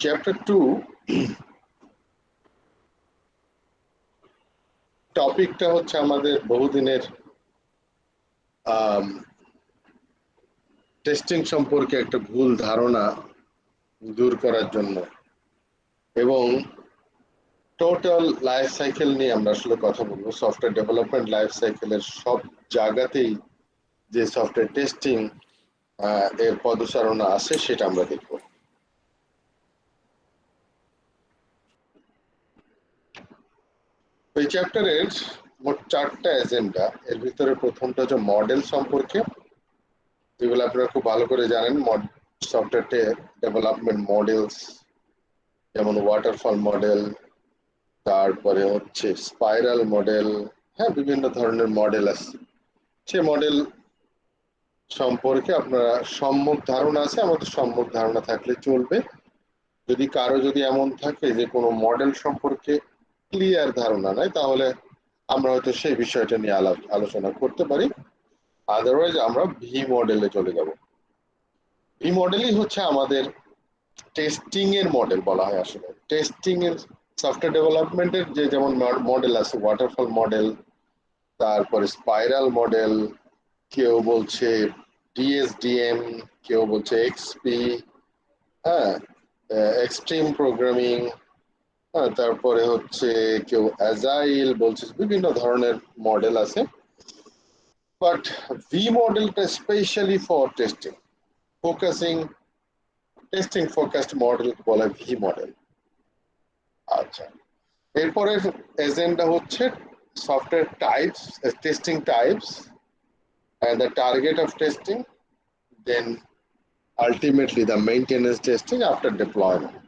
Chapter 2 টপিকটা হচ্ছে আমাদের বহুদিনের টেস্টিং সম্পর্কে একটা ভুল ধারণা দূর করার জন্য এবং টোটাল লাইফ সাইকেল নিয়ে আমরা আসলে কথা বলবো। সফটওয়্যার ডেভেলপমেন্ট লাইফ সাইকেলের সব জায়গাতেই যে সফটওয়্যার টেস্টিং এর পদচারণা আছে সেটা আমরা দেখব। এই চ্যাপ্টারের মোট 4টা এজেন্ডা। এর ভিতরে প্রথমটা হচ্ছে মডেল সম্পর্কে, যেগুলো আপনারা খুব ভালো করে জানেন। সফটওয়্যার ডেভেলপমেন্ট মডেলস যেমন ওয়াটারফল মডেল, তারপরে হচ্ছে স্পাইরাল মডেল, হ্যাঁ বিভিন্ন ধরনের মডেল আছে। সে মডেল সম্পর্কে আপনারা সম্যক ধারণা আছে, আমাদের সম্যক ধারণা থাকলে চলবে। যদি কারো যদি এমন থাকে যে কোনো মডেল সম্পর্কে ক্লিয়ার ধারণা নাই, তাহলে আমরা হয়তো সেই বিষয়টা নিয়ে আলোচনা করতে পারি। আদারওয়াইজ আমরা ভি মডেলে চলে যাব। ভি মডেলই হচ্ছে আমাদের টেস্টিং এর মডেল বলা হয়। আসলে টেস্টিং এর সফটওয়্যার ডেভেলপমেন্টের যে যেমন মডেল আছে, ওয়াটারফল মডেল, তারপরে স্পাইরাল মডেল, কেউ বলছে ডিএসডিএম, কেউ বলছে এক্সপি, হ্যাঁ এক্সট্রিম প্রোগ্রামিং, হ্যাঁ তারপরে হচ্ছে কেউ অ্যাজাইল বলছে, বিভিন্ন ধরনের মডেল আছে। বাট ভি মডেলটা specially for testing testing focused model বলা ভি মডেল। আচ্ছা, এরপরে এজেন্ডা হচ্ছে software types, testing types and the target of testing, then ultimately the maintenance testing after deployment.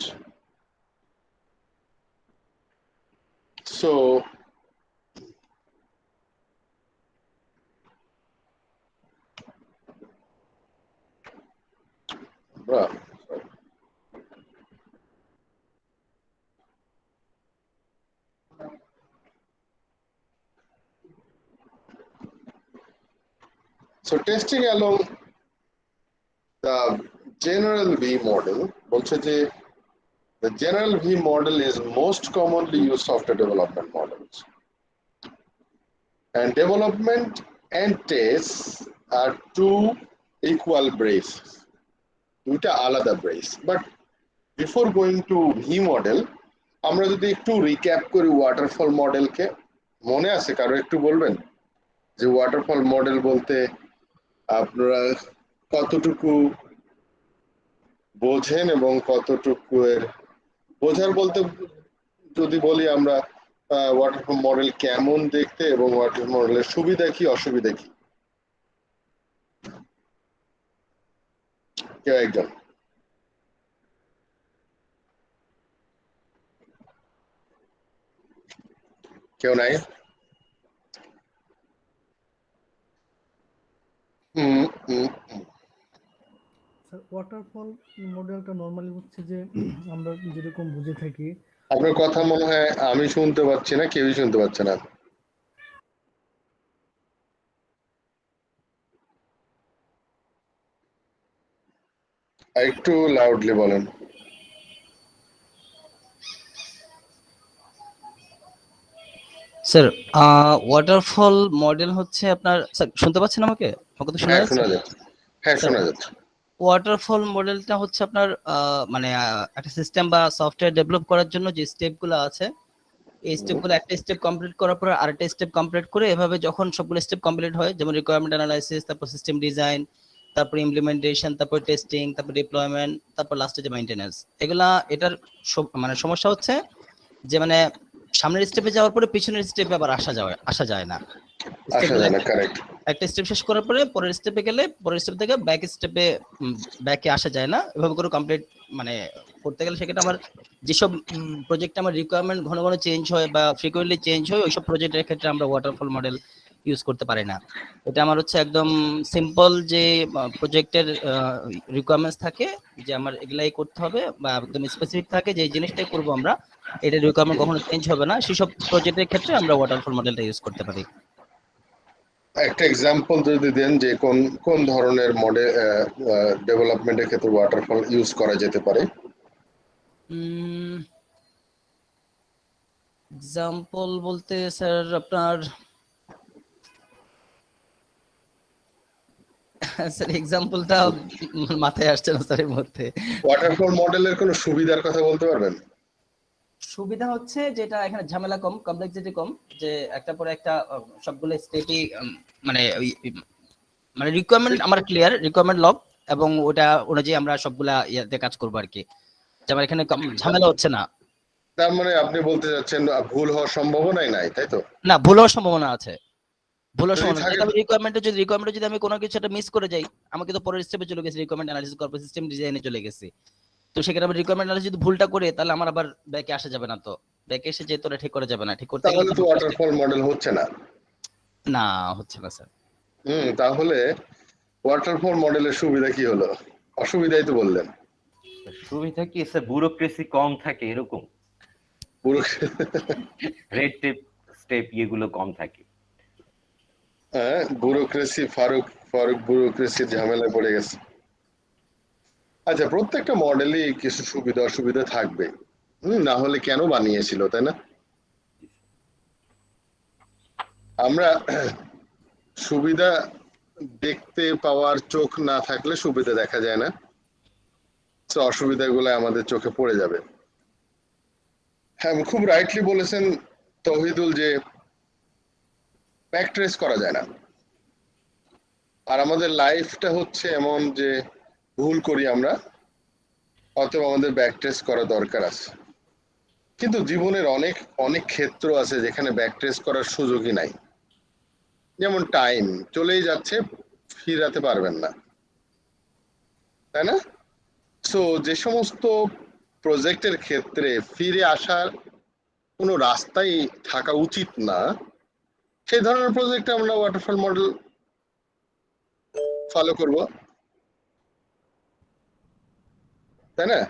So testing along the general V model, বলছে যে the general V model is most commonly used software development models, and development and tests are two equal braces, দুইটা আলাদা brace. But before going to V model, আমরা যদি একটু recap করি waterfall মডেলকে, মনে আছে কারো একটু বলবেন যে ওয়াটারফল মডেল বলতে আপনারা কতটুকু বোঝেন এবং কতটুকু এর বোঝার বলতে যদি বলি আমরা ওয়াটারফল মডেল কেমন দেখতে এবং ওয়াটারফল মডেলের সুবিধা কি অসুবিধা কি, কেউ একজন? কেউ নাই? স্যার ওয়াটারফল মডেলটা নরমালি হচ্ছে যে আমরা যেরকম বুঝে থাকি। আপনার কথা মনে হয় আমি শুনতে পাচ্ছি না, কেউই শুনতে পাচ্ছে না। একটু লাউডলি বলেন। স্যার ওয়াটারফল মডেল হচ্ছে আপনার, স্যার শুনতে পাচ্ছেন আমাকে? আমার কথা শোনা যাচ্ছে? হ্যাঁ শোনা যাচ্ছে। ওয়াটারফল মডেলটা হচ্ছে আপনার মানে একটা সিস্টেম বা সফটওয়্যার ডেভেলপ করার জন্য যে স্টেপগুলো আছে, এই স্টেপগুলো একটা স্টেপ কমপ্লিট করার পর আরেকটা স্টেপ কমপ্লিট করে এভাবে যখন সবগুলো স্টেপ কমপ্লিট হয়, যেমন রিকোয়ারমেন্ট অ্যানালাইসিস, তারপর সিস্টেম ডিজাইন, তারপর ইমপ্লিমেন্টেশন, তারপর টেস্টিং, তারপর ডিপ্লয়মেন্ট, তারপর লাস্টে যে মেইনটেনেন্স, এগুলা এটার মানে সমস্যা হচ্ছে যে মানে সামনের স্টেপে যাওয়ার পরে পিছনের স্টেপে আবার আসা যায় না। একটা স্টেপ শেষ করার পরে পরের স্টেপে গেলে পরের স্টেপ থেকে ব্যাকে আসা যায় না। এভাবে করে কমপ্লিট মানে করতে গেলে সেক্ষেত্রে আমার যেসব প্রজেক্টে আমার রিকোয়ারমেন্ট ঘন ঘন চেঞ্জ হয় বা ফ্রিকুয়েন্টলি চেঞ্জ হয়, ওইসব প্রজেক্টের ক্ষেত্রে আমরা ওয়াটারফল মডেল ইউজ করতে পারি না। এটা আমার হচ্ছে একদম সিম্পল যে প্রজেক্টের রিকোয়ারমেন্টস থাকে যে আমার এগুলাই করতে হবে বা একদম স্পেসিফিক থাকে যে জিনিসটাই করবো আমরা, এটা রিকোয়ারমেন্ট কখনো চেঞ্জ হবে না, সেসব প্রজেক্টের ক্ষেত্রে আমরা ওয়াটারফল মডেলটা ইউজ করতে পারি। একটা এক্সাম্পল যদি দেন যে কোন কোন ধরনের মডেল ডেভেলপমেন্টের ক্ষেত্রে ওয়াটারফল ইউজ করা যেতে পারে। এক্সাম্পল বলতে স্যার আপনার স্যার এক্সাম্পলটা মাথায় আসছে না স্যার এর মধ্যে। ওয়াটারফল মডেলের কোনো সুবিধার কথা বলতে পারবেন? সুবিধা হচ্ছে যেটা এখানে ঝামেলা কম, কমপ্লেক্সিটি কম, যে একটা পরে একটা সবগুলো স্টেপই মানে মানে রিকোয়ারমেন্ট আমার ক্লিয়ার, রিকোয়ারমেন্ট লগ, এবং ওটা অনুযায়ী আমরা সবগুলা ইয়াতে কাজ করবো আর কি, যে আমার এখানে ঝামেলা হচ্ছে না। তার মানে আপনি বলতে চাচ্ছেন ভুল হওয়ার সম্ভাবনাই নাই, তাই তো? না, ভুল হওয়ার সম্ভাবনা আছে, ভুল হওয়ার যদি সম্ভাবনা থাকে আমি রিকোয়ারমেন্টে যদি আমি কোনো কিছু একটা মিস করে যাই, আমাকে তো পরের স্টেপে চলে গেছি, রিকোয়ারমেন্ট অ্যানালিসিস করার পর সিস্টেম ডিজাইনে চলে গেছি, তো সেখানে আমি রিকোয়ারমেন্ট অ্যানালিসিস যদি ভুলটা করে, তাহলে আমার আবার ব্যাকে আসা যাবে না, তো ব্যাকে এসে যেহেতু ঠিক করা যাবে না, ঠিক করতে গেলে তাহলে তো ওয়াটারফল মডেল হচ্ছে না। না, হচ্ছে না স্যার। তাহলে ওয়াটারফল মডেলের সুবিধা কি হলো? অসুবিধাই তো বললেন। সুবিধা কি স্যার? ব্যুরোক্রেসি কম থাকে, এরকম পুরো রেড টেপ স্টেপ এগুলো কম থাকে। হ্যাঁ, ব্যুরোক্রেসি, ফারুক ব্যুরোক্রেসির ঝামেলায় পড়ে গেছে। আচ্ছা, প্রত্যেকটা মডেলই কিছু সুবিধা অসুবিধা থাকবে, না হলে কেন বানিয়েছিল, তাই না? আমরা সুবিধা দেখতে পাওয়ার চোখ না থাকলে সুবিধা দেখা যায় না, তো অসুবিধাগুলো আমাদের চোখে পড়ে যাবে। হ্যাঁ, খুব রাইটলি বলেছেন তৌহিদুল যে ব্যাক ট্রেস করা যায় না, আর আমাদের লাইফটা হচ্ছে এমন যে ভুল করি আমরা, অতএব আমাদের ব্যাক ট্রেস করা দরকার আছে। কিন্তু জীবনের অনেক অনেক ক্ষেত্র আছে যেখানে ব্যাক ট্রেস করার সুযোগই নাই, যেমন টাইম চলেই যাচ্ছে, ফিরাতে পারবেন না, তাই না? সো যে সমস্ত প্রজেক্টের ক্ষেত্রে ফিরে আসার কোনো রাস্তাই থাকা উচিত না, সেই ধরনের প্রজেক্টে আমরা ওয়াটারফল মডেল ফলো করব, তাই না?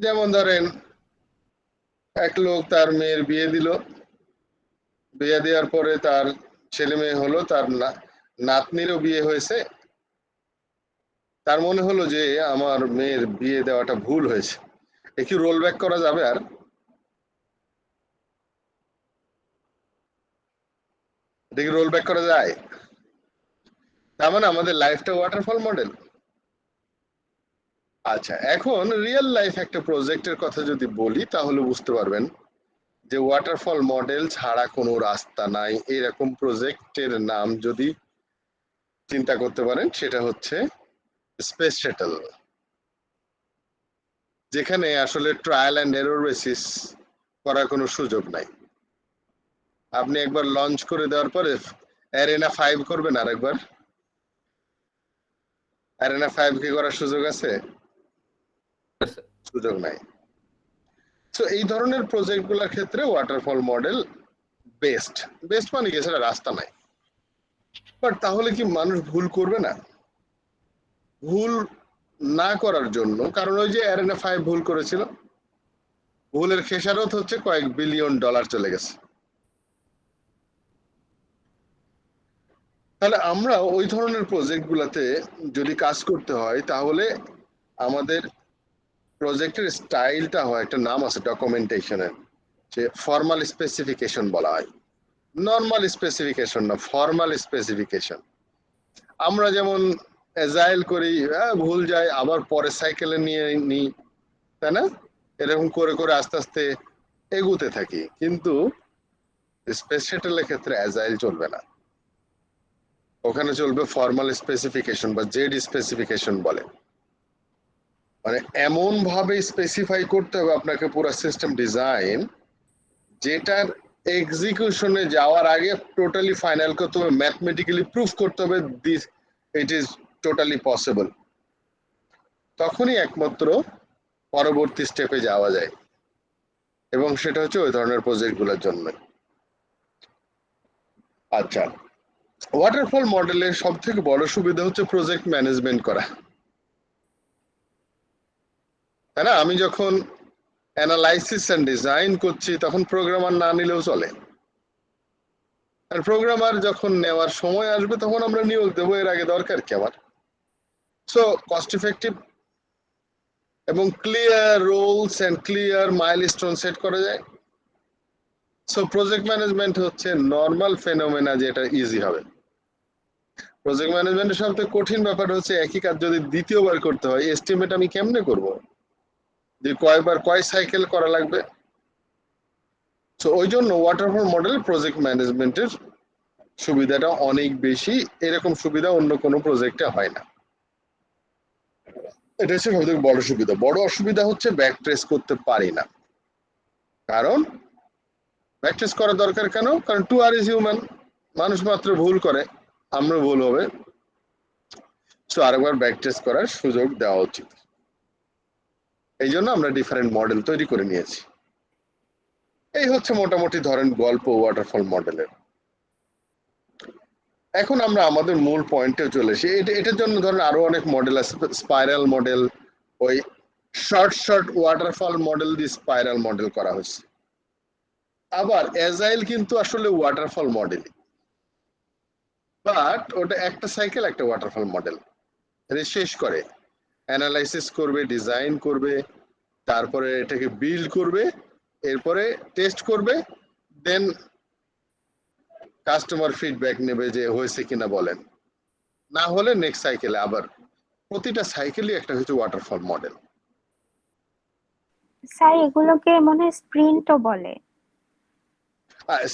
যেমন ধরেন এক লোক তার মেয়ের বিয়ে দিল, বিয়ে দেওয়ার পরে তার ছেলে মেয়ে হলো, তার নাতনিরও বিয়ে হয়েছে, তার মনে হলো যে আমার মেয়ের বিয়ে দেওয়াটা ভুল হয়েছে, কি রোল ব্যাক করা যাবে? আর দেখি রোল ব্যাক করা যায়? তার মানে আমাদের লাইফটা ওয়াটারফল মডেল। আচ্ছা, এখন রিয়েল লাইফ একটা প্রজেক্টের কথা যদি বলি, তাহলে বুঝতে পারবেন যে ওয়াটারফল মডেল ছাড়া কোনো রাস্তা নাই। এরকম প্রজেক্টের নাম যদি চিন্তা করতে পারেন, সেটা হচ্ছে স্পেস শাটল, যেখানে আসলে ট্রায়াল অ্যান্ড এরর বেসিস করার কোনো সুযোগ নাই। আপনি একবার লঞ্চ করে দেওয়ার পরে অ্যারেনা 5 করবেন, আর একবার অ্যারেনা 5 কি করার সুযোগ আছে? সুযোগ নাই। তো এই ধরনের প্রজেক্টগুলোর ক্ষেত্রে ওয়াটারফল মডেল বেস্ট। বেস্ট মানে কি, সেটা রাস্তা নাই। বাট তাহলে কি মানুষ ভুল করবে না? ভুল না করার জন্য, কারণ ওই যে অ্যারেনা 5 ভুল করেছিল, ভুলের খেসারত হচ্ছে কয়েক বিলিয়ন ডলার চলে গেছে। তাহলে আমরা ওই ধরনের প্রজেক্টগুলোতে যদি কাজ করতে হয়, তাহলে আমাদের প্রজেক্টের স্টাইলটা হয়, একটা নাম আছে ডকুমেন্টেশনের, যে ফর্মাল স্পেসিফিকেশন বলা হয়, নর্মাল স্পেসিফিকেশন না, ফর্মাল স্পেসিফিকেশন। আমরা যেমন এজাইল করি, ভুল যায়, আবার পরের সাইকেলে নিয়ে নিই, তাই না? এরকম করে করে আস্তে আস্তে এগুতে থাকি। কিন্তু স্পেস শাটলের ক্ষেত্রে এজাইল চলবে না, ওখানে চলবে ফর্মাল স্পেসিফিকেশন বা জেড স্পেসিফিকেশন বলে। মানে এমন ভাবে স্পেসিফাই করতে হবে আপনাকে পুরো সিস্টেম ডিজাইন, যেটার এক্সিকিউশনে যাওয়ার আগে টোটালি ফাইনাল করতে হবে, ম্যাথমেটিক্যালি প্রুফ করতে হবে this it is totally possible. তখনই একমাত্র পরবর্তী স্টেপে যাওয়া যায়, এবং সেটা হচ্ছে ওই ধরনের প্রজেক্টগুলোর জন্য। আচ্ছা, ওয়াটারফল মডেলের সব থেকে বড় সুবিধা হচ্ছে প্রজেক্ট ম্যানেজমেন্ট করা, তাই না? আমি যখন অ্যানালাইসিস এন্ড ডিজাইন করছি, তখন প্রোগ্রামার না নিলেও চলে, আর প্রোগ্রামার যখন নেওয়ার সময় আসবে তখন আমরা নিয়োগ দেবো, এর আগে দরকার কি আমার? সো কস্ট ইফেক্টিভ এবং clear roles and clear milestone set করা যায়। সো প্রজেক্ট ম্যানেজমেন্ট হচ্ছে নর্মাল ফেনোমেনা, যেটা ইজি হবে। প্রজেক্ট ম্যানেজমেন্টের সবথেকে কঠিন ব্যাপার হচ্ছে একই কাজ যদি দ্বিতীয়বার করতে হয়, এস্টিমেট আমি কেমনে করব, যে কয়বার কয় সাইকেল করা লাগবে। সো ওই জন্য ওয়াটারফল মডেল প্রজেক্ট ম্যানেজমেন্টের সুবিধাটা অনেক বেশি, এরকম সুবিধা অন্য কোনো প্রজেক্টে হয় না। এটা হচ্ছে সবথেকে বড় সুবিধা। বড় অসুবিধা হচ্ছে ব্যাক ট্রেস করতে পারি না। কারণ ব্যাক ট্রেস করা দরকার কেন? কারণ টু আর ইজ হিউম্যান, মানুষ মাত্র ভুল করে, আমরা ভুল হবে। সো আরেকবার ব্যাক ট্রেস করার সুযোগ দেওয়া উচিত। এই জন্য আমরা ডিফারেন্ট মডেল তৈরি করে নিয়েছি। এই হচ্ছে মোটামুটি ধরেন গল্প ওয়াটারফল মডেলের। এখন আমরা আমাদের মূল পয়েন্টে চলে এসেছি। এটার জন্য ধরেন আরো অনেক মডেল আছে, স্পাইরাল মডেল, ওই শর্ট ওয়াটারফল মডেল দিয়ে স্পাইরাল মডেল করা হয়েছে। আবার এজাইল কিন্তু আসলে ওয়াটারফল মডেল, বাট ওটা একটা সাইকেল একটা ওয়াটারফল মডেল শেষ করে, অ্যানালাইসিস করবে, ডিজাইন করবে, তারপরে এটাকে বিল্ড করবে, এরপরে টেস্ট করবে, দেন কাস্টমার ফিডব্যাক নেবে যে হয়েছে কিনা বলেন, না হলে নেক্সট সাইকেলে আবার। প্রতিটা সাইকেলই একটা হচ্ছে ওয়াটারফল মডেল। স্যার এগুলোকে মনে হয় স্প্রিন্টও বলে।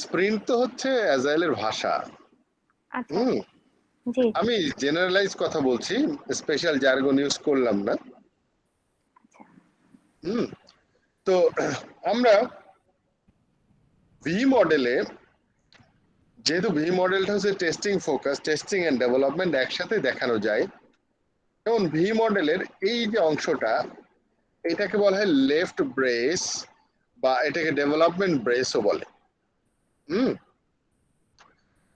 স্প্রিন্ট তো হচ্ছে অ্যাজাইলের ভাষা। আচ্ছা হুম, জি আমি জেনারেলাইজ কথা বলছি, স্পেশাল জার্গন ইউজ করলাম না। আচ্ছা হুম, তো আমরা ভি মডেলে, যেহেতু ভি মডেলটা হচ্ছে testing focus, testing and development একসাথে দেখানো যায়, যেমন ভি মডেলের এই যে অংশটা, এটাকে বলা হয় লেফট ব্রেস, বা এটাকে ডেভেলপমেন্ট ব্রেসও বলে।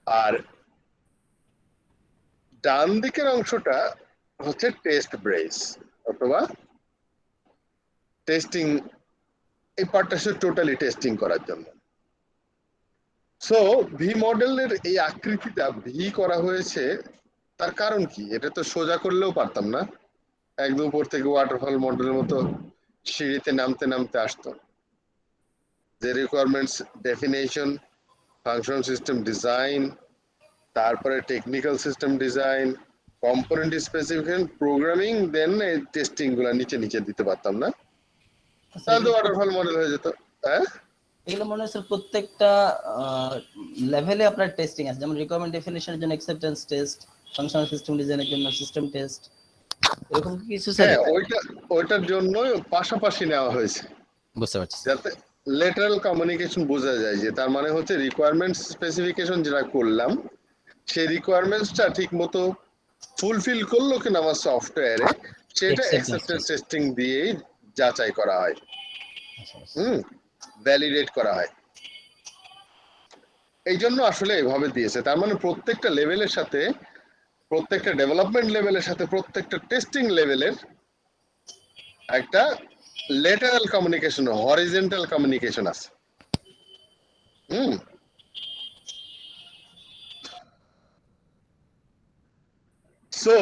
আর ডান দিকের অংশটা হচ্ছে টেস্ট ব্রেস অথবা টেস্টিং, এই পার্টটা হচ্ছে টোটালি টেস্টিং করার জন্য। সো ভি মডেলের এই আকৃতিটা ভি করা হয়েছে, তার কারণ কি? এটা তো সোজা করলেও পারতাম না, একদম উপর থেকে ওয়াটারফল মডেলের মতো সিঁড়িতে নামতে নামতে আসতো। যে requirements definition, function system design, তারপরে technical system design, component specification, programming, then testing গুলা নিচে নিচে দিতে পারতাম না, তাহলে তো ওয়াটারফল মডেল হয়ে যেত। হ্যাঁ, এগুলো মনে হচ্ছে প্রত্যেকটা লেভেলে আপনার টেস্টিং আছে, যেমন রিকোয়ারমেন্ট ডেফিনিশনের জন্য অ্যাকসেপ্টেন্স টেস্ট, ফাংশনাল সিস্টেম ডিজাইনের জন্য সিস্টেম টেস্ট, এরকম কিছু স্যার? হ্যাঁ, ওইটার জন্য পাশাপাশি নেওয়া হয়েছে, বুঝতে পারছি যাতে লেটারাল কমিউনিকেশন বোঝা যায়, যে তার মানে হচ্ছে রিকোয়ারমেন্ট স্পেসিফিকেশন যেটা করলাম, সেই রিকোয়ারমেন্টসটা ঠিক মতো ফুলফিল করলো কিনা আমার সফটওয়্যারে, সেটা অ্যাকসেপ্টেন্স টেস্টিং দিয়েই যাচাই করা হয়, ভ্যালিডেট করা হয়। এই জন্য আসলে এভাবে দিয়েছে। তার মানে প্রত্যেকটা লেভেলের সাথে, প্রত্যেকটা ডেভেলপমেন্ট লেভেলের সাথে প্রত্যেকটা টেস্টিং লেভেলের একটা লেটারাল কমিউনিকেশন, হরিজন্টাল কমিউনিকেশন আছে। সো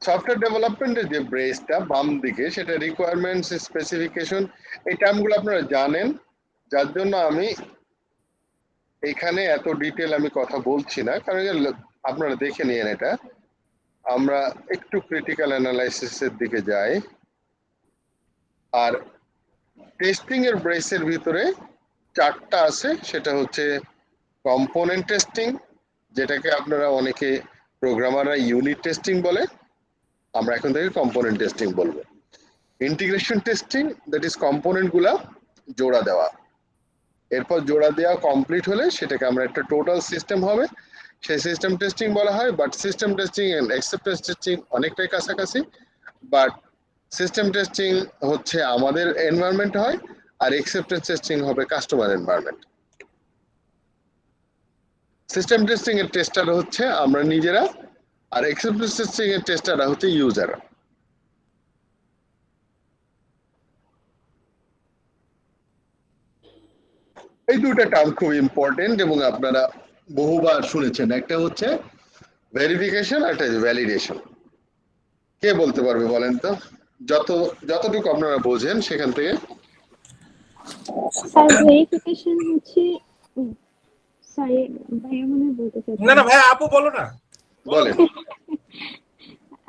সফটওয়্যার ডেভেলপমেন্টের যে ব্রেসটা বাম দিকে, সেটা রিকোয়ারমেন্টস স্পেসিফিকেশন, এই টার্মগুলো আপনারা জানেন, যার জন্য আমি এখানে এত ডিটেল আমি কথা বলছি না, কারণ আপনারা দেখে নিয়েন এটা। আমরা একটু ক্রিটিক্যাল অ্যানালাইসিসের দিকে যাই। আর টেস্টিং এর ব্রেসের ভিতরে চারটা আছে, সেটা হচ্ছে কম্পোনেন্ট টেস্টিং, যেটাকে আপনারা অনেকে প্রোগ্রামাররা ইউনিট টেস্টিং বলে, আমরা এখন থেকে কম্পোনেন্ট টেস্টিং বলবো। Integration testing, that is component গুলা জোড়া দেওয়া, এরপর জোড়া দেওয়া কমপ্লিট হলে সেটাকে আমরা একটা টোটাল সিস্টেম হবে, সেই সিস্টেম টেস্টিং বলা হয়। But system testing and acceptance testing অনেকটাই কাছাকাছি, বাট সিস্টেম টেস্টিং হচ্ছে আমাদের এনভায়রনমেন্ট হয়, আর অ্যাকসেপ্টেন্স টেস্টিং হবে কাস্টমার এনভায়রনমেন্ট। সিস্টেম টেস্টিং এর টেস্টার হচ্ছে আমরা নিজেরা, আর অ্যাকসেপ্টেন্স টেস্টিং এর টেস্টাররা হচ্ছে ইউজাররা। এই দুটো টার্ম খুব ইম্পর্টেন্ট এবং আপনারা বহুবার শুনেছেন। একটা হচ্ছে ভেরিফিকেশন আর একটা ভ্যালিডেশন। কে বলতে পারবে বলেন তো, যতটুকু আপনারা বোঝেন সেখান থেকে। স্যার ভেরিফিকেশন হচ্ছে, সরি ভাইয়া মনে হয় বলতে না চাচ্ছেন। না ভাই, আপু বলো না। বলেন।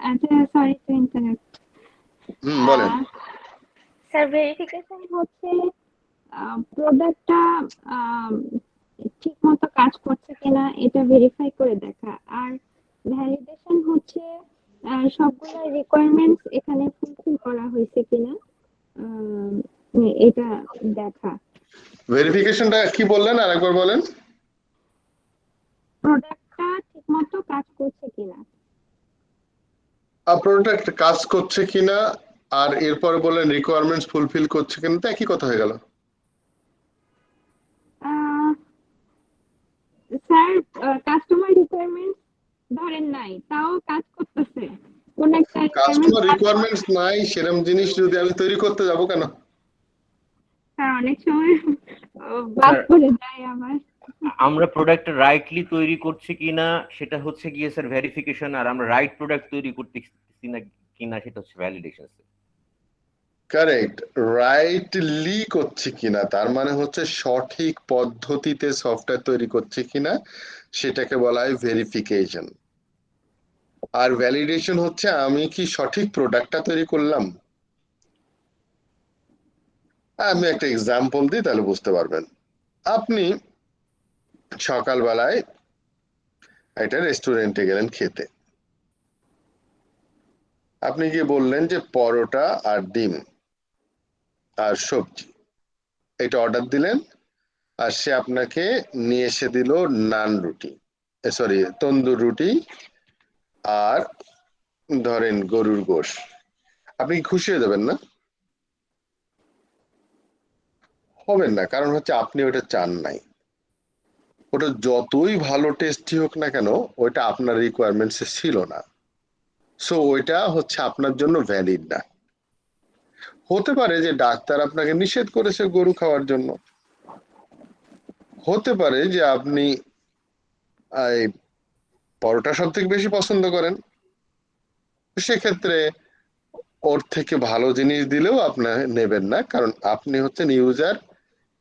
আচ্ছা সরি টু ইন্টারাপ্ট। বলেন। স্যার ভেরিফিকেশন হচ্ছে প্রোডাক্টটা ঠিক মতো কাজ করছে কিনা এটা ভেরিফাই করে দেখা, আর ভ্যালিডেশন হচ্ছে সবগুলো রিকোয়ারমেন্টস এখানে ফুলফিল করা হয়েছে কিনা এটা দেখা। ভেরিফিকেশনটা কি বললেন আরেকবার বলেন। প্রোডাক্টটা ঠিক মতো কাজ করছে কিনা। প্রোডাক্ট কাজ করছে কিনা আর এরপর বলেন রিকোয়ারমেন্টস ফুলফিল করছে কিনা, তো একই কথা হয়ে গেল। স্যার কাস্টমার রিকোয়ারমেন্ট ধরেন নাই, তাও কাজ করতেছে কোন একটা কাস্টমার রিকোয়ারমেন্টস নাই সেরকম জিনিস যদি আমি তৈরি করতে যাব কেন? স্যার অনেক সময় বাদ করে যায় আমার। আমরা প্রোডাক্ট রাইটলি তৈরি করছি কিনা সেটা হচ্ছে গিয়ে স্যার ভেরিফিকেশন, আর আমরা রাইট প্রোডাক্ট তৈরি করতেছি না কিনা সেটা হচ্ছে ভ্যালিডেশন। কারেক্ট। রাইটলি করছি কিনা তার মানে হচ্ছে সঠিক পদ্ধতিতে সফটওয়্যার তৈরি করছি কিনা, সেটাকে বলা হয় ভেরিফিকেশন। আর ভ্যালিডেশন হচ্ছে আমি কি সঠিক প্রোডাক্টটা তৈরি করলাম। আমি একটা এক্সাম্পল দিই তাহলে বুঝতে পারবেন। আপনি সকালবেলায় একটা রেস্টুরেন্টে গেলেন খেতে, আপনি গিয়ে বললেন যে পরোটা আর ডিম আর সবজি এটা অর্ডার দিলেন, আর সে আপনাকে নিয়ে এসে দিল নান রুটি, সরি তন্দুর রুটি আর ধরেন গরুর গোশ। আপনি কি খুশি হয়ে যাবেন না? হবেন না, কারণ হচ্ছে আপনি ওটা চান নাই। ওটা যতই ভালো টেস্টি হোক না কেন ওইটা আপনার রিকোয়ারমেন্টসে ছিল না, সো ওইটা হচ্ছে আপনার জন্য ভ্যালিড না। হতে পারে যে ডাক্তার আপনাকে নিষেধ করেছে গরু খাওয়ার জন্য, হতে পারে যে আপনি এই পরোটা সব থেকে বেশি পছন্দ করেন, সেক্ষেত্রে ওর থেকে ভালো জিনিস দিলেও আপনার নেবেন না, কারণ আপনি হচ্ছেন ইউজার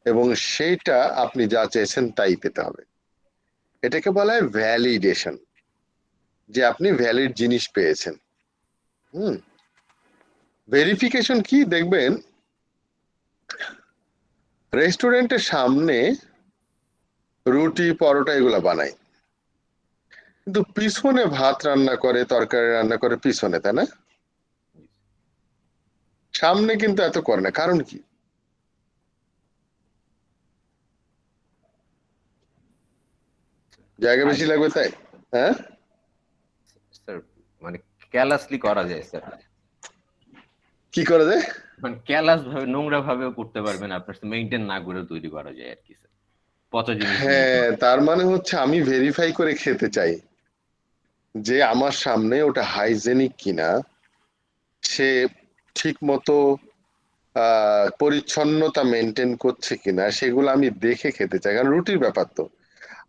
এবং সেইটা আপনি যা চেয়েছেন তাই পেতে হবে। এটাকে বলা হয় ভ্যালিডেশন, যে আপনি ভ্যালিড জিনিস পেয়েছেন। ভেরিফিকেশন কি দেখবেন, রেস্টুরেন্টের সামনে রুটি পরোটা এগুলা বানায়, কিন্তু পিছনে ভাত রান্না করে তরকারি রান্না করে পিছনে, তাই না? সামনে কিন্তু এত করে না, কারণ কি? জায়গা বেশি লাগবে তাই? হ্যাঁ স্যার মানে ক্যালাসলি করা যায় স্যার, কি করে দেয়? মানে ক্যালাস ভাবে নোংরা ভাবেও করতে পারবেন, আপনার মেইনটেইন না করে তৈরি করা যায় আর কি স্যার, পচা জিনিস। হ্যাঁ, তার মানে হচ্ছে আমি ভেরিফাই করে খেতে চাই যে আমার সামনে ওটা হাইজেনিক কিনা, সে ঠিক মতো পরিচ্ছন্নতা মেনটেন করছে কিনা সেগুলো আমি দেখে খেতে চাই, কারণ রুটির ব্যাপার তো।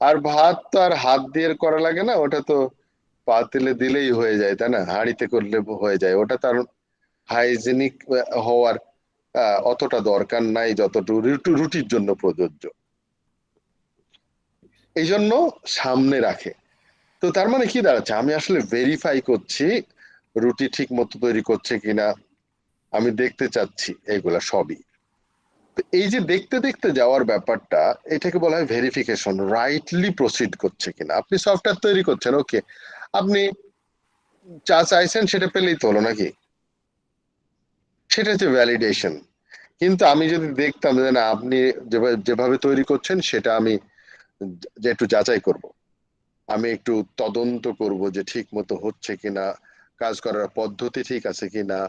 আর ভাত তো আর হাত দিয়ে করা লাগে না, ওটা তো পাতিলে দিলেই হয়ে যায়, তাই না? হাঁড়িতে করলে হয়ে যায়, ওটা তার হাইজেনিক হওয়ার অতটা দরকার নাই যতটুকু রুটির জন্য প্রযোজ্য। এই জন্য সামনে রাখে। তো তার মানে কি দাঁড়াচ্ছে, আমি আসলে ভেরিফাই করছি রুটি ঠিক মতো তৈরি করছে কিনা, আমি দেখতে চাচ্ছি এগুলা সবই। এই যে দেখতে দেখতে যাওয়ার ব্যাপারটা, এটাকে বলা হয় ভেরিফিকেশন, রাইটলি প্রসিড করছে কিনা। আপনি সফটওয়্যার তৈরি করছেন, ওকে, আপনি চা চাইছেন সেটা পেলেই তো হলো নাকি, সেটা হচ্ছে ভ্যালিডেশন। কিন্তু আমি যদি দেখতাম যে না আপনি যেভাবে তৈরি করছেন সেটা আমি যে একটু যাচাই করব, আমি একটু তদন্ত করব যে ঠিক মতো হচ্ছে কিনা, কাজ করার পদ্ধতি ঠিক আছে কিনা,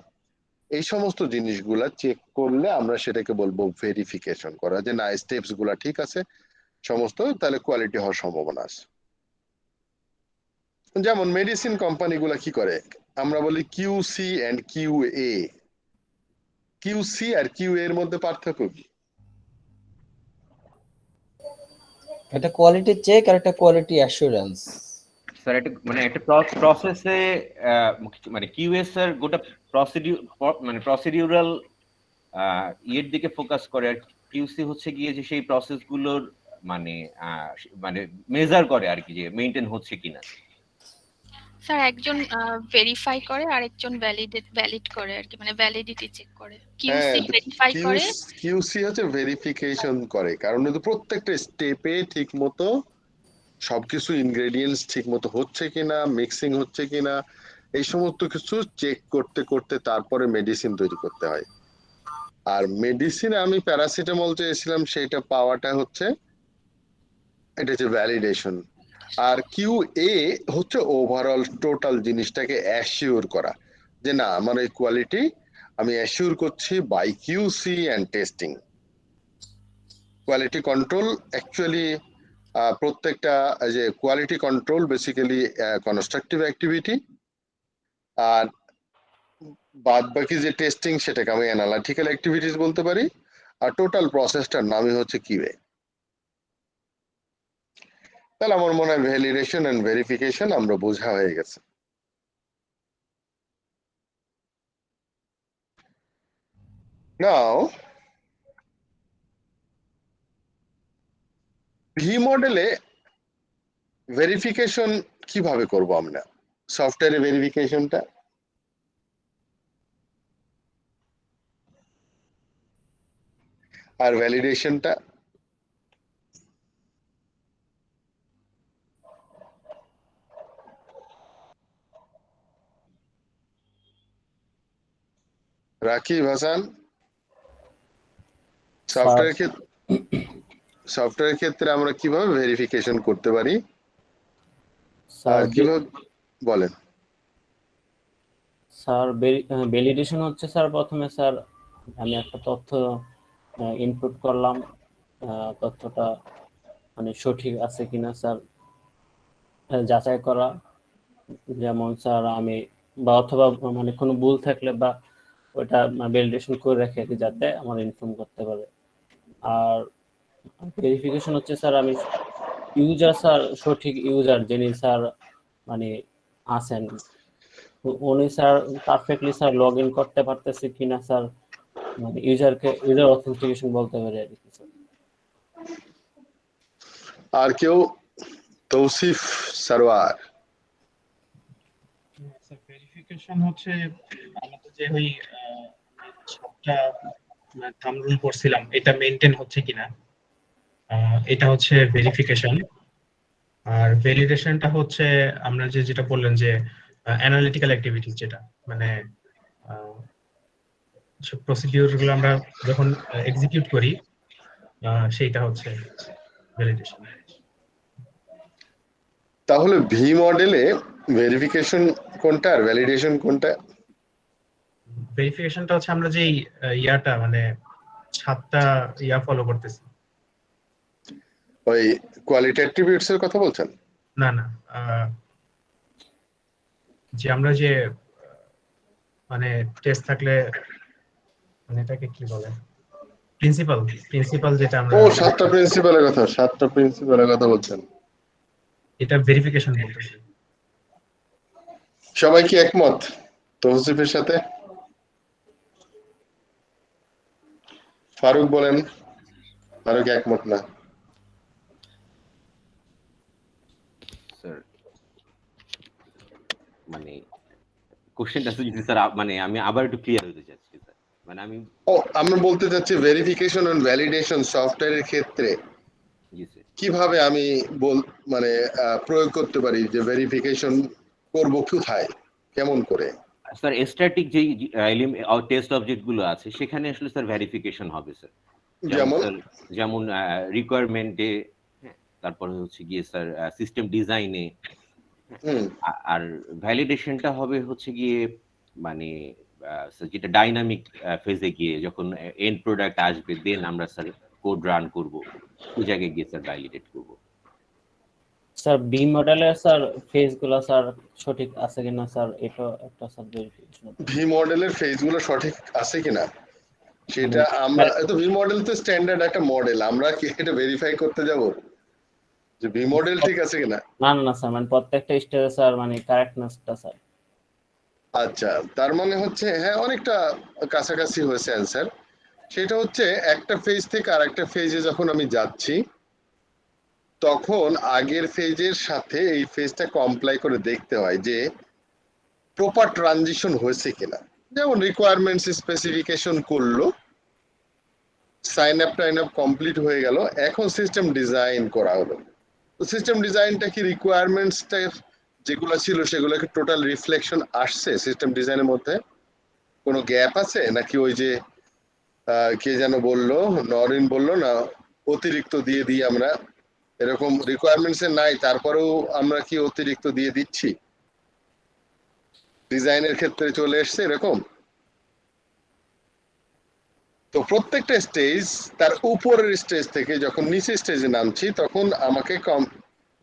এই সমস্ত জিনিসগুলা চেক করলে আমরা সেটাকে বলবো ভেরিফিকেশন করা, যে না স্টেপস গুলা ঠিক আছে সমস্ত, তাহলে কোয়ালিটি হওয়ার সম্ভাবনা আছে। যেমন মেডিসিন কোম্পানিগুলা কি করে, আমরা বলি কিউসি এন্ড কিউএ। কিউসি আর কিউএ এর মধ্যে পার্থক্য কি? এটা কোয়ালিটি চেক আর একটা কোয়ালিটি অ্যাসুরেন্স। স্যার এটা মানে একটা প্রসেসে মানে কিউএস এর গোটা প্রসিডিউরাল ইয়ের দিকে ফোকাস করে, আর কিউসি হচ্ছে গিয়ে যে সেই প্রসেসগুলোর মানে মানে মেজার করে আর কি, যে মেইনটেইন হচ্ছে কিনা। স্যার একজন ভেরিফাই করে আর একজন ভ্যালিড করে আর কি, মানে ভ্যালিডিটি চেক করে। কিউসি ভেরিফাই করে, কিউসি হচ্ছে ভেরিফিকেশন করে, কারণ প্রত্যেকটা স্টেপে ঠিক মতো সবকিছু ইনগ্রেডিয়েন্টস ঠিক মতো হচ্ছে কিনা, মিক্সিং হচ্ছে কিনা, এই সমস্ত কিছু চেক করতে করতে তারপরে মেডিসিন তৈরি করতে হয়। আর মেডিসিনে আমি প্যারাসিটামল চেয়েছিলাম, সেটা পাওয়াটা হচ্ছে এটা হচ্ছে ভ্যালিডেশন। আর কিউ এ হচ্ছে ওভারঅল টোটাল জিনিসটাকে অ্যাসিওর করা, যে না আমার এই কোয়ালিটি আমি অ্যাসিওর করছি by QC and testing. Quality control actually প্রত্যেকটা যে quality control basically constructive activity, আর বাদ বাকি যে টেস্টিং সেটাকে আমি অ্যানালিটিক্যাল অ্যাক্টিভিটিস বলতে পারি। আর টোটাল প্রসেসটার নামই হচ্ছে কিউএ। তাহলে আমার মনে হয় ভ্যালিডেশন এন্ড ভেরিফিকেশন আমরা বোঝা হয়ে গেছে। নাও ভি মডেলে ভেরিফিকেশন কিভাবে করব আমরা, সফটওয়্যারে ভেরিফিকেশনটা? আর ভ্যালিডেশনটা? রাকিব হাসান, সফটওয়্যার ক্ষেত্রে আমরা কিভাবে ভেরিফিকেশন করতে পারি আর কিভাবে বলেন? স্যার ভ্যালিডেশন হচ্ছে স্যার প্রথমে স্যার আমি একটা তথ্য ইনপুট করলাম, তথ্যটা মানে সঠিক আছে কিনা স্যার যাচাই করা। যেমন স্যার আমি বা অথবা মানে কোনো ভুল থাকলে বা ওটা ভ্যালিডেশন করে রেখে যাতে আমার ইনফর্ম করতে পারে। আর ভেরিফিকেশন হচ্ছে স্যার আমি ইউজার স্যার সঠিক ইউজার যিনি স্যার মানে আছেন উনি sir perfectly sir log in করতে পারতেছে কিনা স্যার, মানে ইউজার অথেন্টিকেশন বলতে পারে আর কি স্যার। আর কেউ? তৌসিফ সরওয়ার। স্যার ভেরিফিকেশন হচ্ছে আমাদের যে ওই সবটা থাম্ব রুল করছিলাম এটা মেইনটেইন হচ্ছে কিনা, এটা হচ্ছে ভেরিফিকেশন। আর ভ্যালিডেশনটা হচ্ছে আমরা যেটা বললেন যে অ্যানালিটিক্যাল অ্যাক্টিভিটিস, যেটা মানে সব প্রসিডিউর গুলো আমরা যখন এক্সিকিউট করি সেইটা হচ্ছে ভ্যালিডেশন। তাহলে ভি মডেলে ভেরিফিকেশন কোনটা আর ভ্যালিডেশন কোনটা? ভেরিফিকেশনটা হচ্ছে আমরা যে ইয়াটা মানে 7টা ইয়া ফলো করতেছি। ওই কোয়ালিটি অ্যাট্রিবিউটস এর কথা বলছেন? না না, যে আমরা যে মানে টেস্ট থাকলে মানে এটাকে কি বলে, প্রিন্সিপাল যেটা আমরা। ও 7টা প্রিন্সিপালের কথা বলছেন। এটা ভেরিফিকেশন বলতেছি। সবাই কি একমত তৌসিফের সাথে? ফারুক বলেন। ফারুক একমত না। স্যার মানে কোশ্চেনটা যদি স্যার মানে আমি আবার একটু ক্লিয়ার হতে চাচ্ছি স্যার, মানে আমি আমরা বলতে চাচ্ছি ভেরিফিকেশন এন্ড ভ্যালিডেশন সফটওয়্যারের ক্ষেত্রে কিভাবে আমি মানে প্রয়োগ করতে পারি, যে ভেরিফিকেশন করব কোথায়, কেমন করে? স্যার স্ট্যাটিক যে টেস্ট অবজেক্ট গুলো আছে সেখানে আসলে স্যার ভেরিফিকেশন হবে স্যার। যেমন রিকোয়ারমেন্টে, তারপরে হচ্ছে গিয়ে স্যার সিস্টেম ডিজাইনে। আর ভ্যালিডেশনটা হবে হচ্ছে গিয়ে মানে যেটা ডাইনামিক ফেজে গিয়ে যখন এন্ড প্রোডাক্ট আসবে দেন আমরা স্যার কোড রান করব, ওই জায়গায় গিয়ে স্যার ভ্যালিডেট করব। স্যার বি মডেলে স্যার ফেজগুলো স্যার সঠিক আছে কিনা স্যার এটা একটা স্যার ভেরিফিকেশন। ভি মডেলের ফেজগুলো সঠিক আছে কিনা সেটা আমরা, তো ভি মডেল তো স্ট্যান্ডার্ড একটা মডেল, আমরা কি এটা ভেরিফাই করতে যাব? যে ভি মডেল ঠিক আছে কিনা? না না না স্যার, মানে প্রত্যেকটা স্টেজে স্যার মানে কারেক্টনেসটা স্যার। আচ্ছা, তার মানে হচ্ছে হ্যাঁ অনেকটা কাছাকাছি হয়েছে অ্যান্সার। সেটা হচ্ছে একটা ফেজ থেকে আরেকটা ফেজে যখন আমি যাচ্ছি তখন আগের ফেজের সাথে এই ফেজটা কমপ্লাই করে দেখতে হয় যে প্রপার ট্রানজিশন হয়েছে কিনা। যেমন রিকোয়ারমেন্টস স্পেসিফিকেশন করলো, সাইন আপ টাইন আপ কমপ্লিট হয়ে গেল, এখন সিস্টেম ডিজাইন করা হলো। তো সিস্টেম ডিজাইনটা কি রিকোয়ারমেন্টসটা যেগুলো ছিল সেগুলোকে টোটাল রিফ্লেকশন আসছে সিস্টেম ডিজাইনের মধ্যে? কোনো গ্যাপ আছে নাকি ওই যে কে যেন বললো, নরিন বললো না, অতিরিক্ত দিয়ে দিই আমরা, এরকম রিকোয়ারমেন্টস নাই তারপরেও আমরা কি অতিরিক্ত দিয়ে দিচ্ছি? ডিজাইনের ক্ষেত্রে চলে এসছে এরকম। তো প্রত্যেকটা স্টেজ তার উপরের স্টেজ থেকে যখন নিচে স্টেজে নামছি তখন আমাকে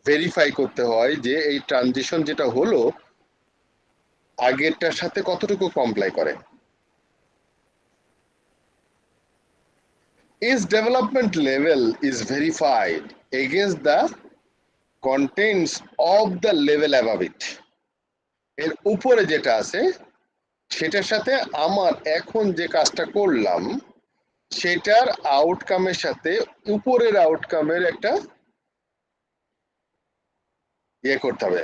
ভেরিফাই করতে হয় যে এই ট্রানজিশন যেটা হলো আগেরটার সাথে কতটুকু কমপ্লাই করে। Its development level is verified against the contents of the level above it. এর উপরে যেটা আছে সেটার সাথে আমার এখন যে কাজটা করলাম সেটার আউটকামের সাথে উপরের আউটকামের একটা ইয়ে করতে হবে,